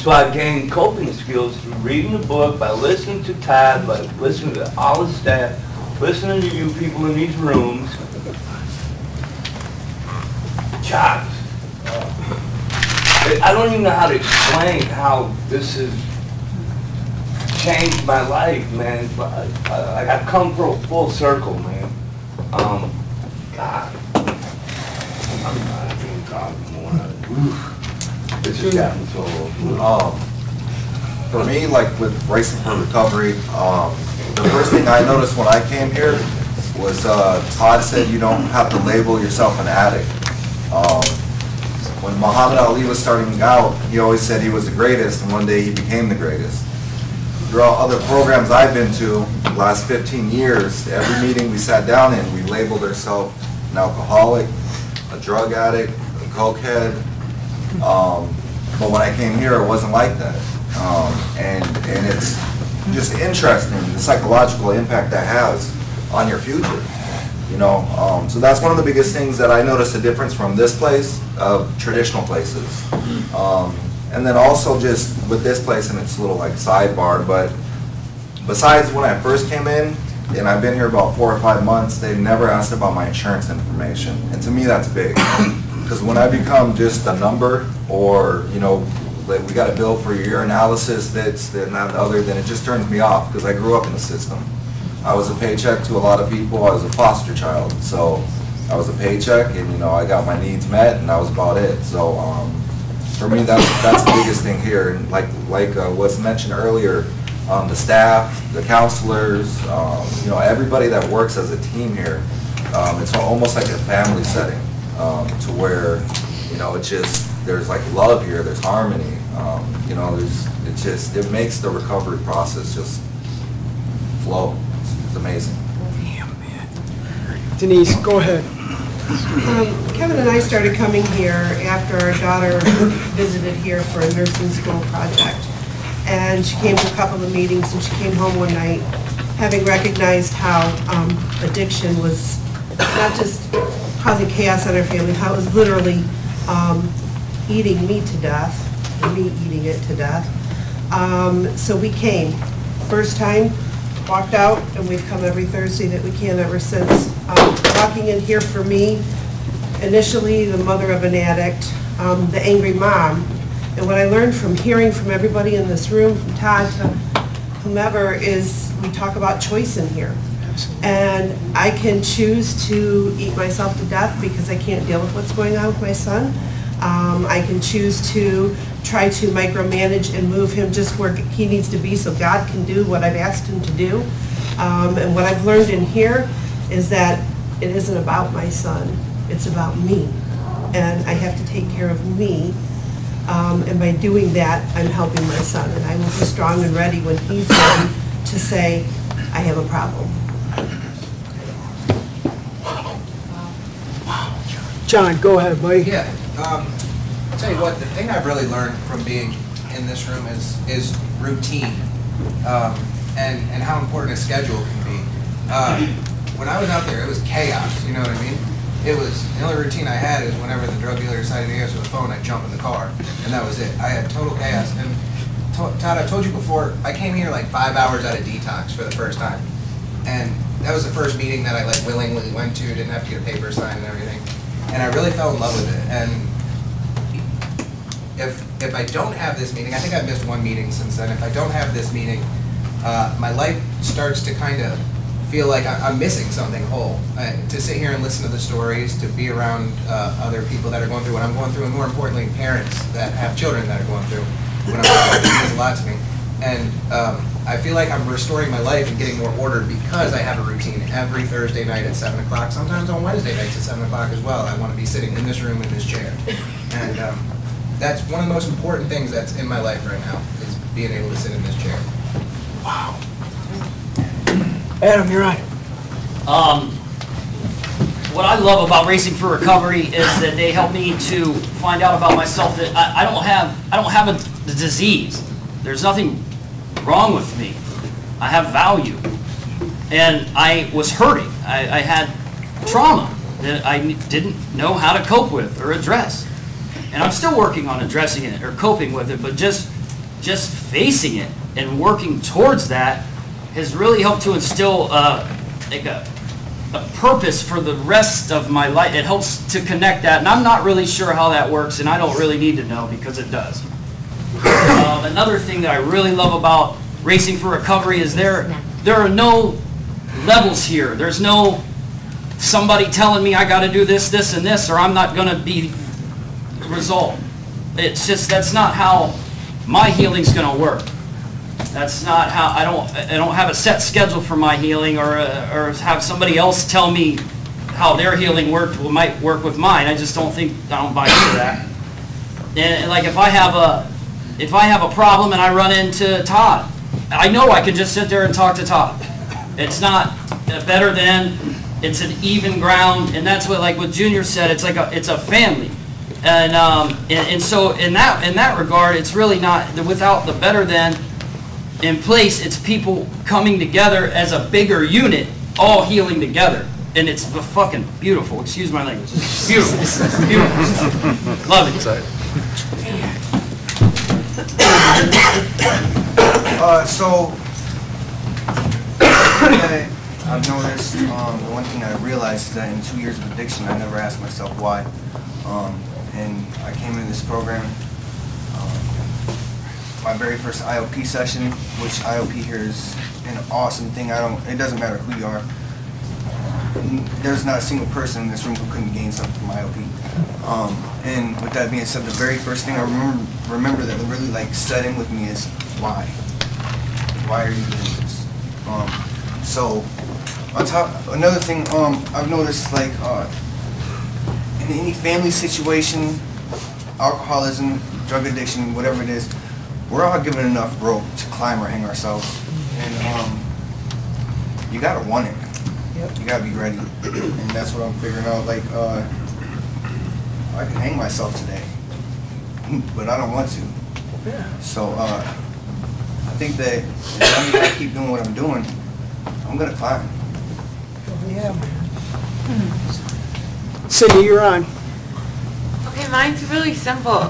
So I gained coping skills through reading the book, by listening to Todd, by listening to all the staff, listening to you people in these rooms. Chops. I don't even know how to explain how this has changed my life, man. I've come full circle, man. God. I'm not even talking more. It's just gotten so for me, like with Racing for Recovery, the first thing I noticed when I came here was Todd said you don't have to label yourself an addict. When Muhammad Ali was starting out, he always said he was the greatest, and one day he became the greatest. Throughout other programs I've been to, the last 15 years, every meeting we sat down in, we labeled ourselves an alcoholic, a drug addict, a cokehead. But when I came here, it wasn't like that. And it's just interesting, the psychological impact that has on your future. You know, so that's one of the biggest things that I noticed a difference from this place of traditional places. And then also just with this place, and it's a little like sidebar, but besides when I first came in, and I've been here about 4 or 5 months, they never asked about my insurance information. And to me, that's big. Because when I become just a number, or, you know, like we got a bill for your analysis that's not the other, then it just turns me off, because I grew up in the system. I was a paycheck to a lot of people. I was a foster child, so I was a paycheck, and you know I got my needs met, and that was about it. So for me, that's the biggest thing here. And like was mentioned earlier, the staff, the counselors, you know, everybody that works as a team here, it's almost like a family setting, to where you know it's just there's like love here, there's harmony. You know, it makes the recovery process just flow. It's amazing. Denise, go ahead. Kevin and I started coming here after our daughter visited here for a nursing school project. And she came to a couple of meetings, and she came home one night having recognized how addiction was not just causing chaos in our family, how it was literally eating me to death, and me eating it to death. So we came. First time, walked out, and we've come every Thursday that we can ever since. Walking in here for me, initially the mother of an addict, the angry mom, and what I learned from hearing from everybody in this room, from Todd to whomever, is we talk about choice in here. And I can choose to eat myself to death because I can't deal with what's going on with my son. I can choose to try to micromanage and move him just where he needs to be so God can do what I've asked him to do. And what I've learned in here is that it isn't about my son, it's about me. And I have to take care of me. And by doing that, I'm helping my son. And I will be strong and ready when he's ready to say, I have a problem. John, go ahead, buddy. Yeah, I'll tell you what, the thing I've really learned from being in this room is routine, and how important a schedule can be. When I was out there, it was chaos, you know what I mean? It was, the only routine I had is whenever the drug dealer decided to answer the phone, I'd jump in the car, and that was it. I had total chaos, and Todd, I told you before, I came here like 5 hours out of detox for the first time, and that was the first meeting that I like willingly went to, didn't have to get a paper signed and everything. And I really fell in love with it. And if I don't have this meeting, I think I've missed one meeting since then. If I don't have this meeting, my life starts to kind of feel like I'm missing something whole. To sit here and listen to the stories, to be around other people that are going through what I'm going through, and more importantly, parents that have children that are going through what I'm going through, means a lot to me. And I feel like I'm restoring my life and getting more ordered because I have a routine every Thursday night at 7 o'clock, sometimes on Wednesday nights at 7 o'clock as well. I want to be sitting in this room in this chair. And that's one of the most important things that's in my life right now, is being able to sit in this chair. Wow. Adam, you're on. What I love about Racing for Recovery is that they help me to find out about myself, that I don't have a disease. There's nothing wrong with me. I have value. And I was hurting. I had trauma that I didn't know how to cope with or address. And I'm still working on addressing it or coping with it, but just facing it and working towards that has really helped to instill like a purpose for the rest of my life. It helps to connect that, and I'm not really sure how that works, and I don't really need to know because it does. Another thing that I really love about Racing for Recovery is there are no levels here. There's no somebody telling me I got to do this, this, and this, or I'm not going to be resolved. It's just, that's not how my healing's going to work. That's not how, I don't have a set schedule for my healing, or have somebody else tell me how their healing might work with mine. I just don't buy into that. And like if I have a problem and I run into Todd, I know I can just sit there and talk to Todd. It's not better than, it's an even ground, and that's what, like what Junior said, it's like it's a family. And so in that regard, it's really not, without the better than in place, it's people coming together as a bigger unit, all healing together. And it's fucking beautiful. Excuse my language. It's beautiful. Beautiful stuff. Love it. So I've noticed, one thing I realized is that in 2 years of addiction, I never asked myself why. And I came into this program, my very first IOP session, which IOP here is an awesome thing. It doesn't matter who you are. There's not a single person in this room who couldn't gain something from IOP. And with that being said, the very first thing I remember that really like set in with me is why? Why are you doing this? So on top, another thing I've noticed, like in any family situation, alcoholism, drug addiction, whatever it is, we're all given enough rope to climb or hang ourselves, and you gotta want it. Yep. You gotta be ready, and that's what I'm figuring out. Like, I can hang myself today, but I don't want to. Yeah. So I think that as long as I keep doing what I'm doing, I'm gonna climb. Yeah, man. Cindy, you're on. Okay, mine's really simple.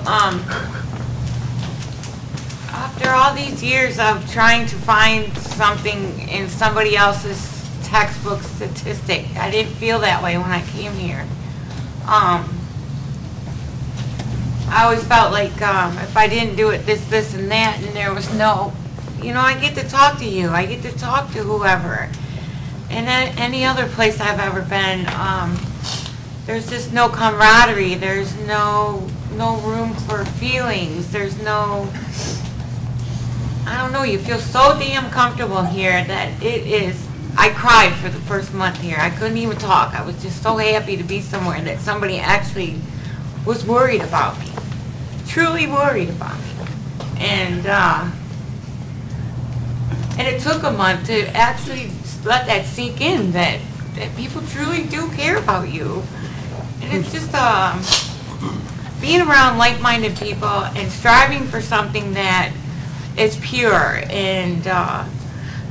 After all these years of trying to find something in somebody else's textbook statistic, I didn't feel that way when I came here. I always felt like if I didn't do it this, and that, and there was no, I get to talk to you. I get to talk to whoever. And at any other place I've ever been, there's just no camaraderie. There's no room for feelings. There's no, I don't know, you feel so damn comfortable here that it is, I cried for the first month here. I couldn't even talk. I was just so happy to be somewhere that somebody actually was worried about me. Truly worried about me. And it took a month to actually let that sink in, that people truly do care about you. And it's just being around like-minded people and striving for something that is pure. And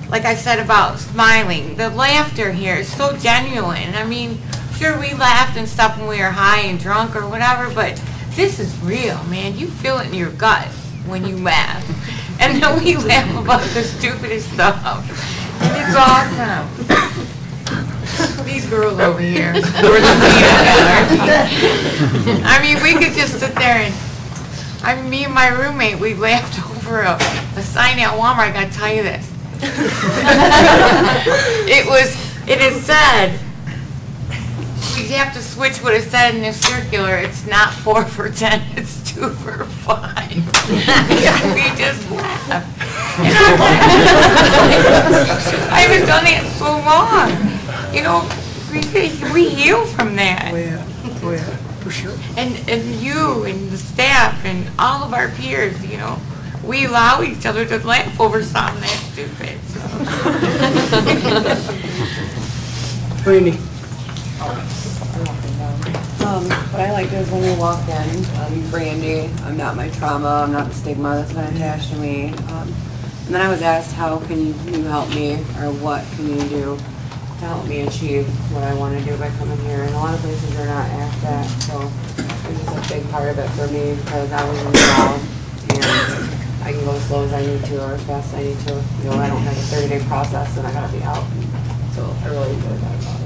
like I said about smiling, the laughter here is so genuine. I mean, sure, we laughed and stuff when we were high and drunk or whatever, but this is real, man. You feel it in your gut when you laugh. And then we laugh about the stupidest stuff. And it's awesome. These girls over here, we're the I mean, we could just sit there and, me and my roommate, we laughed over a sign at Walmart. I gotta tell you this. It is said, we have to switch what it said in this circular. It's not 4 for 10, it's 2 for 5. We just laugh. I haven't done that so long. We heal from that. Oh yeah, for sure. And you and the staff and all of our peers, we allow each other to laugh over something that's stupid. Brandy. What I like is when you walk in, I'm Brandy, I'm not my trauma, I'm not the stigma that's been attached to me. And then I was asked, how can you help me, or what can you do to help me achieve what I want to do by coming here? And a lot of places are not asked that, so it's just a big part of it for me because I was involved, and I can go as slow as I need to or as fast as I need to. I don't have a 30-day process and I gotta be out. So I really enjoyed that about it.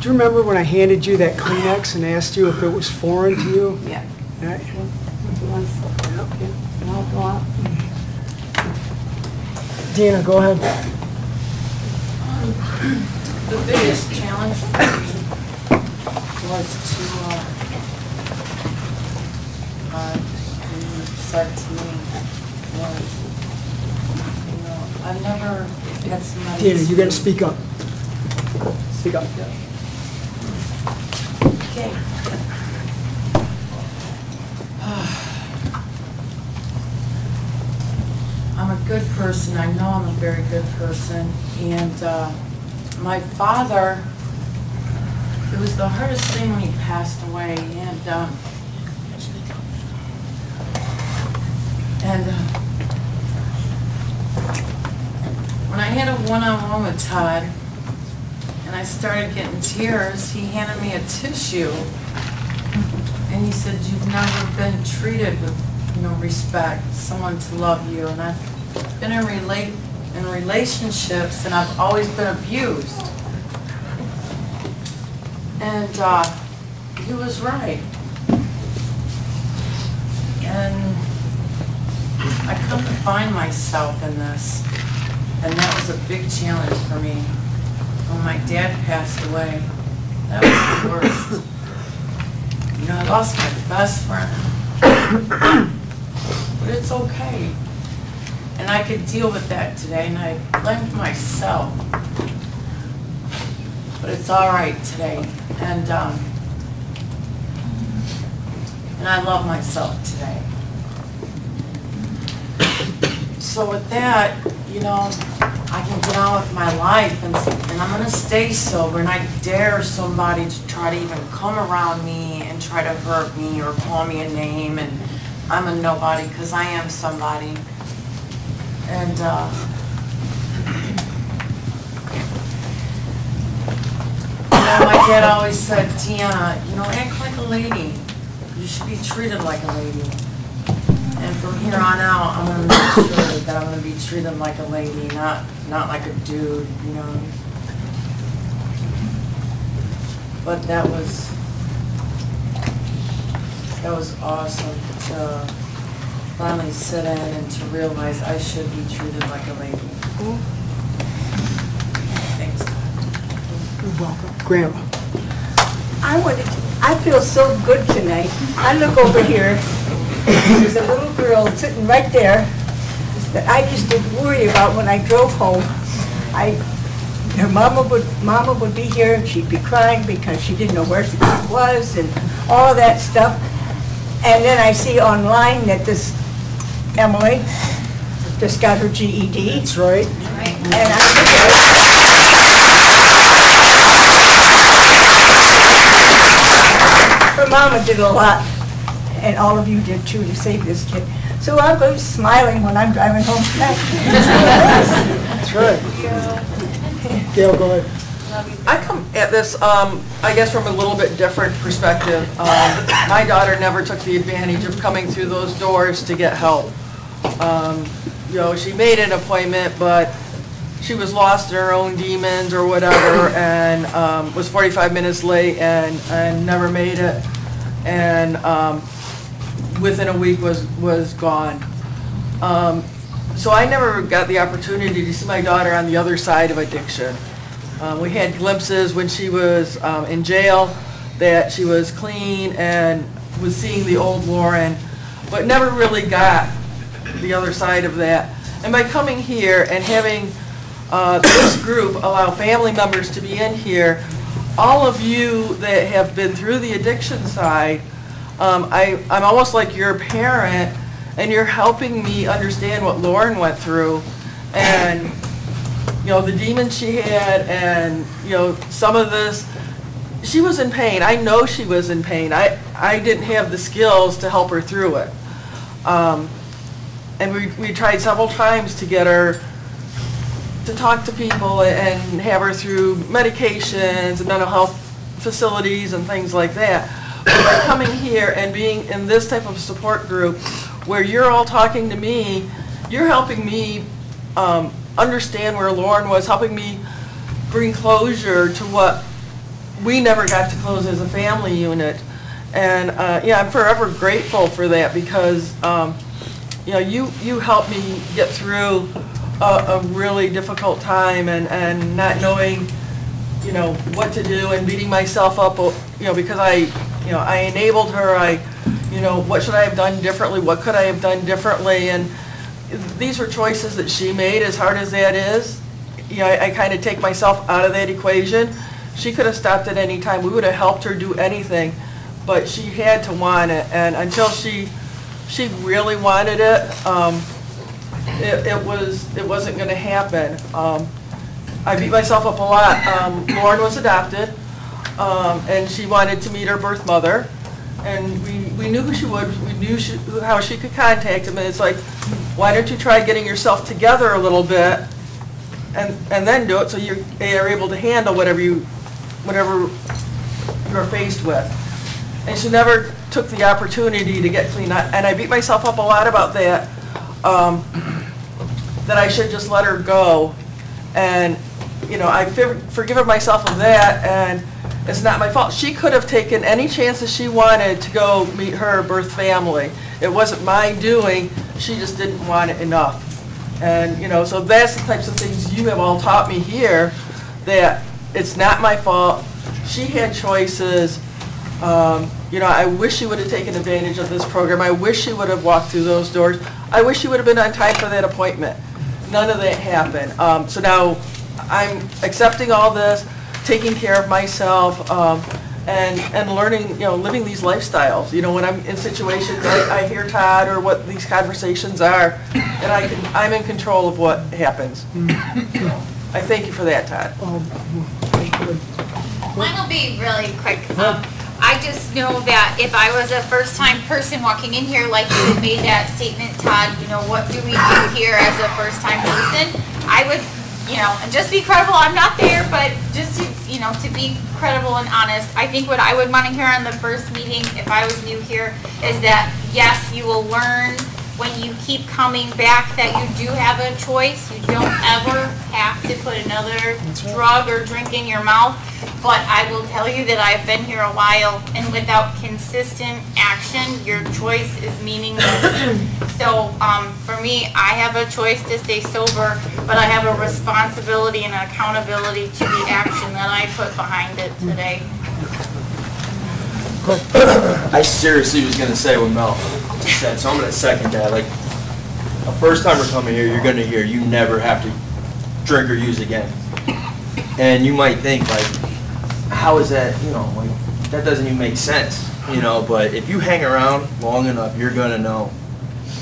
Do you remember when I handed you that Kleenex and asked you if it was foreign to you? Yeah. Right? Dina, go ahead. The biggest challenge for me was to, you said to me, was, I've never had somebody. Dina, you gotta speak up. Speak up. Okay. I'm a good person. I know I'm a very good person. And my father, it was the hardest thing when he passed away. And when I had a one-on-one with Todd, and I started getting tears, he handed me a tissue, and he said, "You've never been treated with, respect, someone to love you." And I've been in relationships, and I've always been abused. And he was right. And I come to find myself in this, and that was a big challenge for me. When my dad passed away, that was the worst. I lost my best friend. But it's okay. And I could deal with that today, and I blamed myself. But it's all right today. And I love myself today. So with that, I can get on with my life, and I'm going to stay sober, and I dare somebody to try to even come around me and try to hurt me or call me a name, and I'm a nobody because I am somebody. And my dad always said, "Deanna, act like a lady. you should be treated like a lady. And from here on out, I'm gonna make sure that I'm gonna be treated like a lady, not like a dude, you know. But that was awesome to finally sit in and to realize I should be treated like a lady. Thanks. You're welcome. Grandma. I feel so good tonight. I look over here, there's a little girl sitting right there that I just didn't worry about when I drove home. Her mama would be here and she'd be crying because she didn't know where she was and all of that stuff. And then I see online that this Emily just got her GED. That's right. And I look at her mama did a lot, and all of you did too, to save this kid. So I'll go smiling when I'm driving home tonight. That's right. Gail, go ahead. I come at this, I guess, from a little bit different perspective. My daughter never took the advantage of coming through those doors to get help. You know, she made an appointment, but she was lost in her own demons or whatever, and was 45 minutes late and never made it, and within a week was gone. So I never got the opportunity to see my daughter on the other side of addiction. We had glimpses when she was in jail that she was clean and was seeing the old Lauren, but never really got the other side of that. And by coming here and having this group allow family members to be in here, all of you that have been through the addiction side, I'm almost like your parent, and you're helping me understand what Lauren went through, and you know, the demons she had, and you know, some of this, she was in pain. I know she was in pain. I didn't have the skills to help her through it. And we tried several times to get her to talk to people and have her through medications and mental health facilities and things like that. But by coming here and being in this type of support group where you're all talking to me, you're helping me understand where Lauren was, helping me bring closure to what we never got to close as a family unit. And yeah, I'm forever grateful for that, because you know, you helped me get through a really difficult time, and not knowing, you know, what to do, and beating myself up, you know, because I enabled her. You know, what should I have done differently? What could I have done differently? And these were choices that she made, as hard as that is. You know, I kind of take myself out of that equation. She could have stopped at any time. We would have helped her do anything, but she had to want it, and until she really wanted it, it wasn't going to happen. I beat myself up a lot. Lauren was adopted, and she wanted to meet her birth mother, and we knew who she would. We knew how she could contact him, and it's like, why don't you try getting yourself together a little bit, and then do it, so you are able to handle whatever you're faced with. And she never took the opportunity to get clean. And I beat myself up a lot about that, that I should just let her go. And, you know, I've forgiven myself of that, and it's not my fault. She could have taken any chances she wanted to go meet her birth family. It wasn't my doing. She just didn't want it enough. And, you know, so that's the types of things you have all taught me here, that it's not my fault. She had choices. You know, I wish she would have taken advantage of this program. I wish she would have walked through those doors. I wish she would have been on time for that appointment. None of that happened. So now I'm accepting all this, taking care of myself, and learning, you know, living these lifestyles. You know, when I'm in situations, I hear Todd or what these conversations are, and I'm in control of what happens. I thank you for that, Todd. Mine will be really quick. I just know that if I was a first-time person walking in here, like you had made that statement, Todd, you know, what do we do here as a first-time person? I would you know, and just be credible. I'm not there, but just to, you know, to be credible and honest. I think what I would want to hear on the first meeting, if I was new here, is that yes, you will learn when you keep coming back that you do have a choice. You don't ever have to put another drug or drink in your mouth. But I will tell you that I've been here a while, and without consistent action, your choice is meaningless. So for me, I have a choice to stay sober, but I have a responsibility and an accountability to the action that I put behind it today. I seriously was gonna say what Mel just said, so I'm gonna second that. Like, a first timer coming here, you're gonna hear you never have to drink or use again. And you might think, like, how is that, you know, like, that doesn't even make sense, you know, but if you hang around long enough, you're gonna know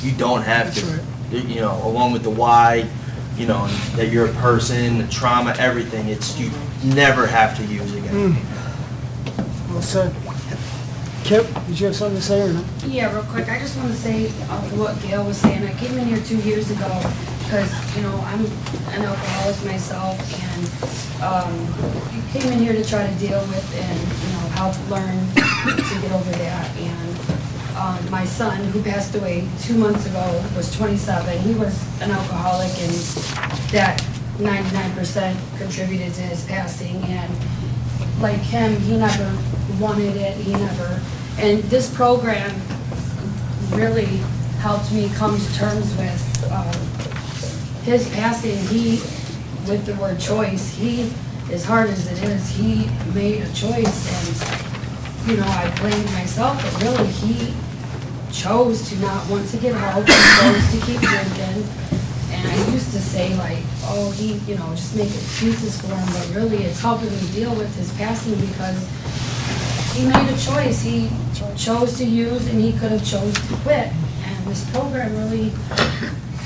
you don't have to, you know, along with the why, you know, that you're a person, the trauma, everything, it's, you never have to use again. Well said. Kip, did you have something to say or not? Yeah, real quick. I just want to say what Gail was saying. I came in here 2 years ago because, you know, I'm an alcoholic myself, and you came in here to try to deal with and, you know, help learn to get over that. And my son, who passed away 2 months ago, was 27. He was an alcoholic, and that 99% contributed to his passing. And like him, he never wanted it, and this program really helped me come to terms with his passing. He, with the word choice, he, as hard as it is, he made a choice, and, you know, I blamed myself, but really he chose to not want to get help, he chose to keep drinking. And I used to say, like, oh, he, you know, just make excuses for him, but really it's helping me deal with his passing because he made a choice. He chose to use, and he could have chose to quit. And this program really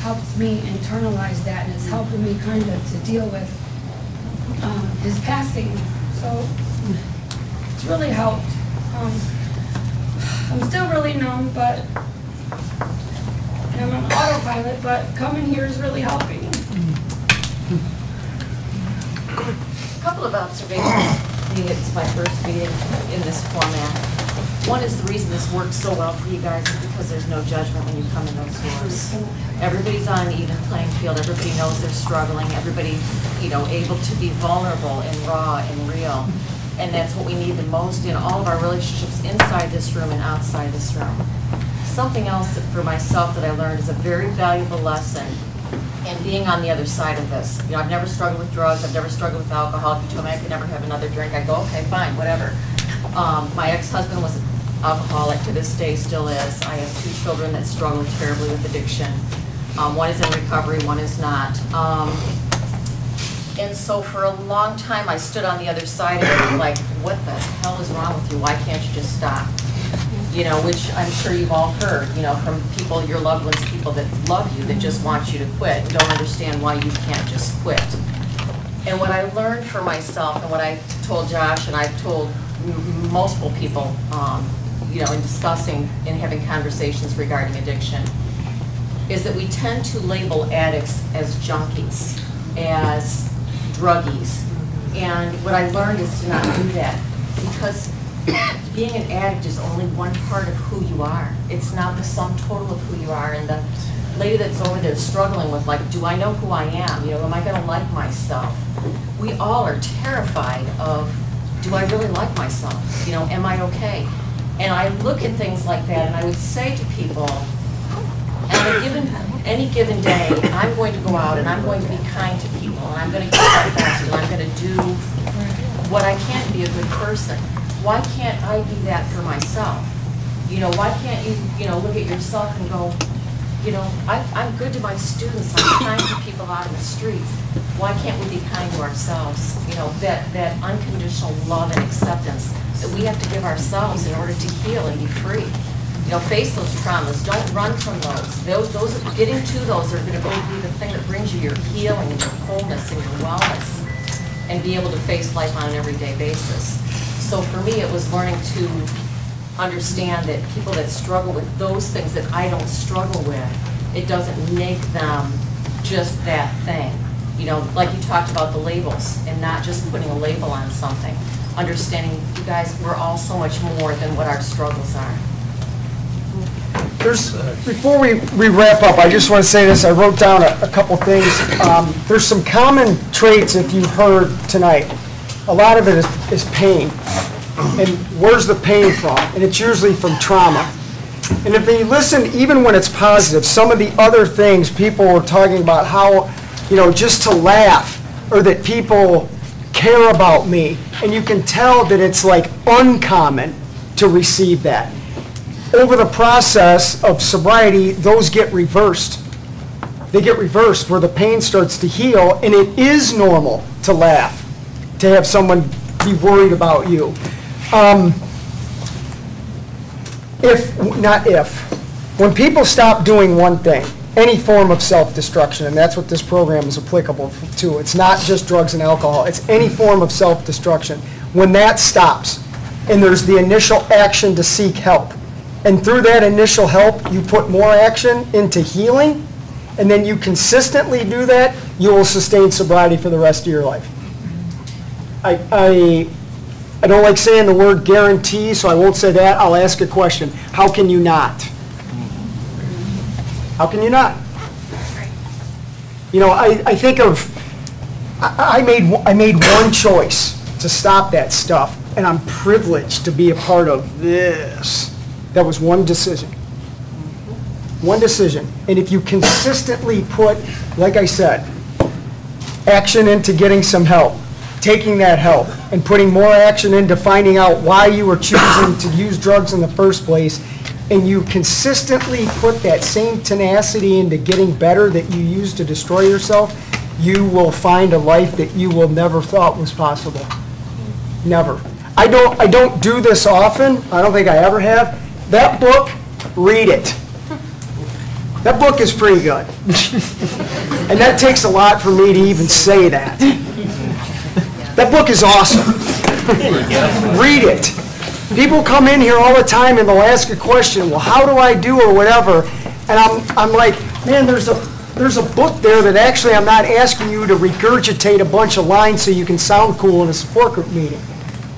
helps me internalize that, and it's helping me kind of to deal with his passing. So it's really helped. I'm still really numb, but I'm on autopilot, but coming here is really helping. A couple of observations. It's my first meeting in this format. One is the reason this works so well for you guys is because there's no judgment when you come in those doors. Everybody's on an even playing field. Everybody knows they're struggling. Everybody, you know, able to be vulnerable and raw and real. And that's what we need the most in all of our relationships inside this room and outside this room. Something else for myself that I learned is a very valuable lesson in being on the other side of this. You know, I've never struggled with drugs, I've never struggled with alcohol. If you told me I could never have another drink, I'd go, okay, fine, whatever. My ex-husband was an alcoholic, to this day still is. I have 2 children that struggle terribly with addiction. One is in recovery, one is not. And so for a long time, I stood on the other side of it, like, what the hell is wrong with you? Why can't you just stop? You know, which I'm sure you've all heard, you know, from people, your loved ones, people that love you, that just want you to quit, and don't understand why you can't just quit. And what I learned for myself, and what I told Josh, and I've told multiple people, you know, in discussing and having conversations regarding addiction, is that we tend to label addicts as junkies, as druggies. And what I learned is to not do that, because being an addict is only one part of who you are. It's not the sum total of who you are. And the lady that's over there struggling with, like, do I know who I am? You know, am I going to like myself? We all are terrified of, do I really like myself? You know, am I okay? And I look at things like that, and I would say to people, on any given day, I'm going to go out and I'm going to be kind to people, and I'm going to get my best, and I'm going to do what I can to be a good person. Why can't I do that for myself? You know, why can't you, you know, look at yourself and go, you know, I'm good to my students, I'm kind to people out in the streets. Why can't we be kind to ourselves? You know, that unconditional love and acceptance that we have to give ourselves in order to heal and be free. You know, face those traumas. Don't run from those. Those getting to those are going to be the thing that brings you your healing and your wholeness and your wellness, and be able to face life on an everyday basis. So for me, it was learning to understand that people that struggle with those things that I don't struggle with, it doesn't make them just that thing. You know, like you talked about the labels and not just putting a label on something. Understanding, you guys, we're all so much more than what our struggles are. Before we wrap up, I just want to say this. I wrote down a couple things. There's some common traits, if you heard tonight. A lot of it is pain. And where's the pain from? And it's usually from trauma. And if you listen, even when it's positive, some of the other things people were talking about how, you know, just to laugh, or that people care about me. And you can tell that it's like uncommon to receive that. Over the process of sobriety, those get reversed. They get reversed where the pain starts to heal, and it is normal to laugh, to have someone be worried about you. When people stop doing one thing, any form of self-destruction, and that's what this program is applicable to. It's not just drugs and alcohol, it's any form of self-destruction. When that stops, and there's the initial action to seek help, and through that initial help, you put more action into healing, and then you consistently do that, you will sustain sobriety for the rest of your life. I don't like saying the word guarantee, so I won't say that. I'll ask a question. How can you not? How can you not? You know, I think of, I made one choice to stop that stuff, and I'm privileged to be a part of this. That was one decision. One decision. And if you consistently put, like I said, action into getting some help, taking that help, and putting more action into finding out why you were choosing to use drugs in the first place, and you consistently put that same tenacity into getting better that you used to destroy yourself, you will find a life that you will never thought was possible. Never. I don't do this often. I don't think I ever have. That book, read it. That book is pretty good. And that takes a lot for me to even say that. That book is awesome. Read it. People come in here all the time and they'll ask a question, well, how do I do or whatever? And I'm like, man, there's a book there that actually I'm not asking you to regurgitate a bunch of lines so you can sound cool in a support group meeting.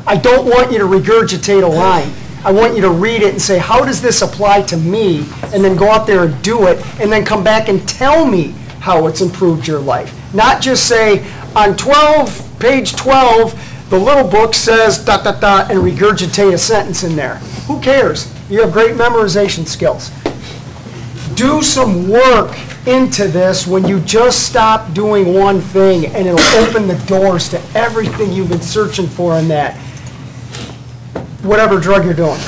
I don't want you to regurgitate a line. I want you to read it and say, how does this apply to me? And then go out there and do it, and then come back and tell me how it's improved your life. Not just say, on page 12, the little book says, ... and regurgitate a sentence in there. Who cares? You have great memorization skills. Do some work into this when you just stop doing one thing, and it'll open the doors to everything you've been searching for in that. Whatever drug you're doing.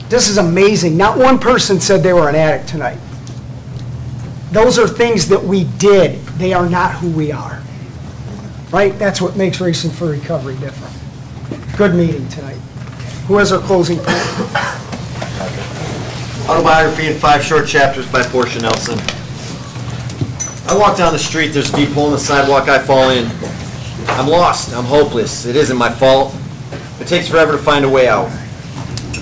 This is amazing. Not one person said they were an addict tonight. Those are things that we did. They are not who we are. Right? That's what makes Racing for Recovery different. Good meeting tonight. Who has our closing point? Autobiography in 5 short chapters by Portia Nelson. I walk down the street, there's a deep hole in the sidewalk, I fall in. I'm lost, I'm hopeless, it isn't my fault. It takes forever to find a way out.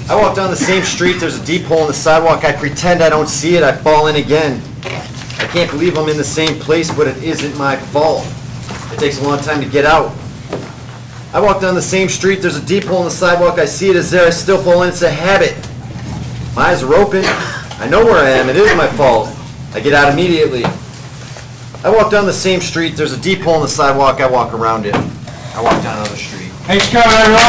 I walk down the same street, there's a deep hole in the sidewalk, I pretend I don't see it, I fall in again. I can't believe I'm in the same place, but it isn't my fault. It takes a long time to get out. I walk down the same street, there's a deep hole in the sidewalk, I see it is there, I still fall in, it's a habit. My eyes are open, I know where I am, it is my fault. I get out immediately. I walk down the same street, there's a deep hole in the sidewalk, I walk around it. I walk down another street. Thanks for coming, everyone.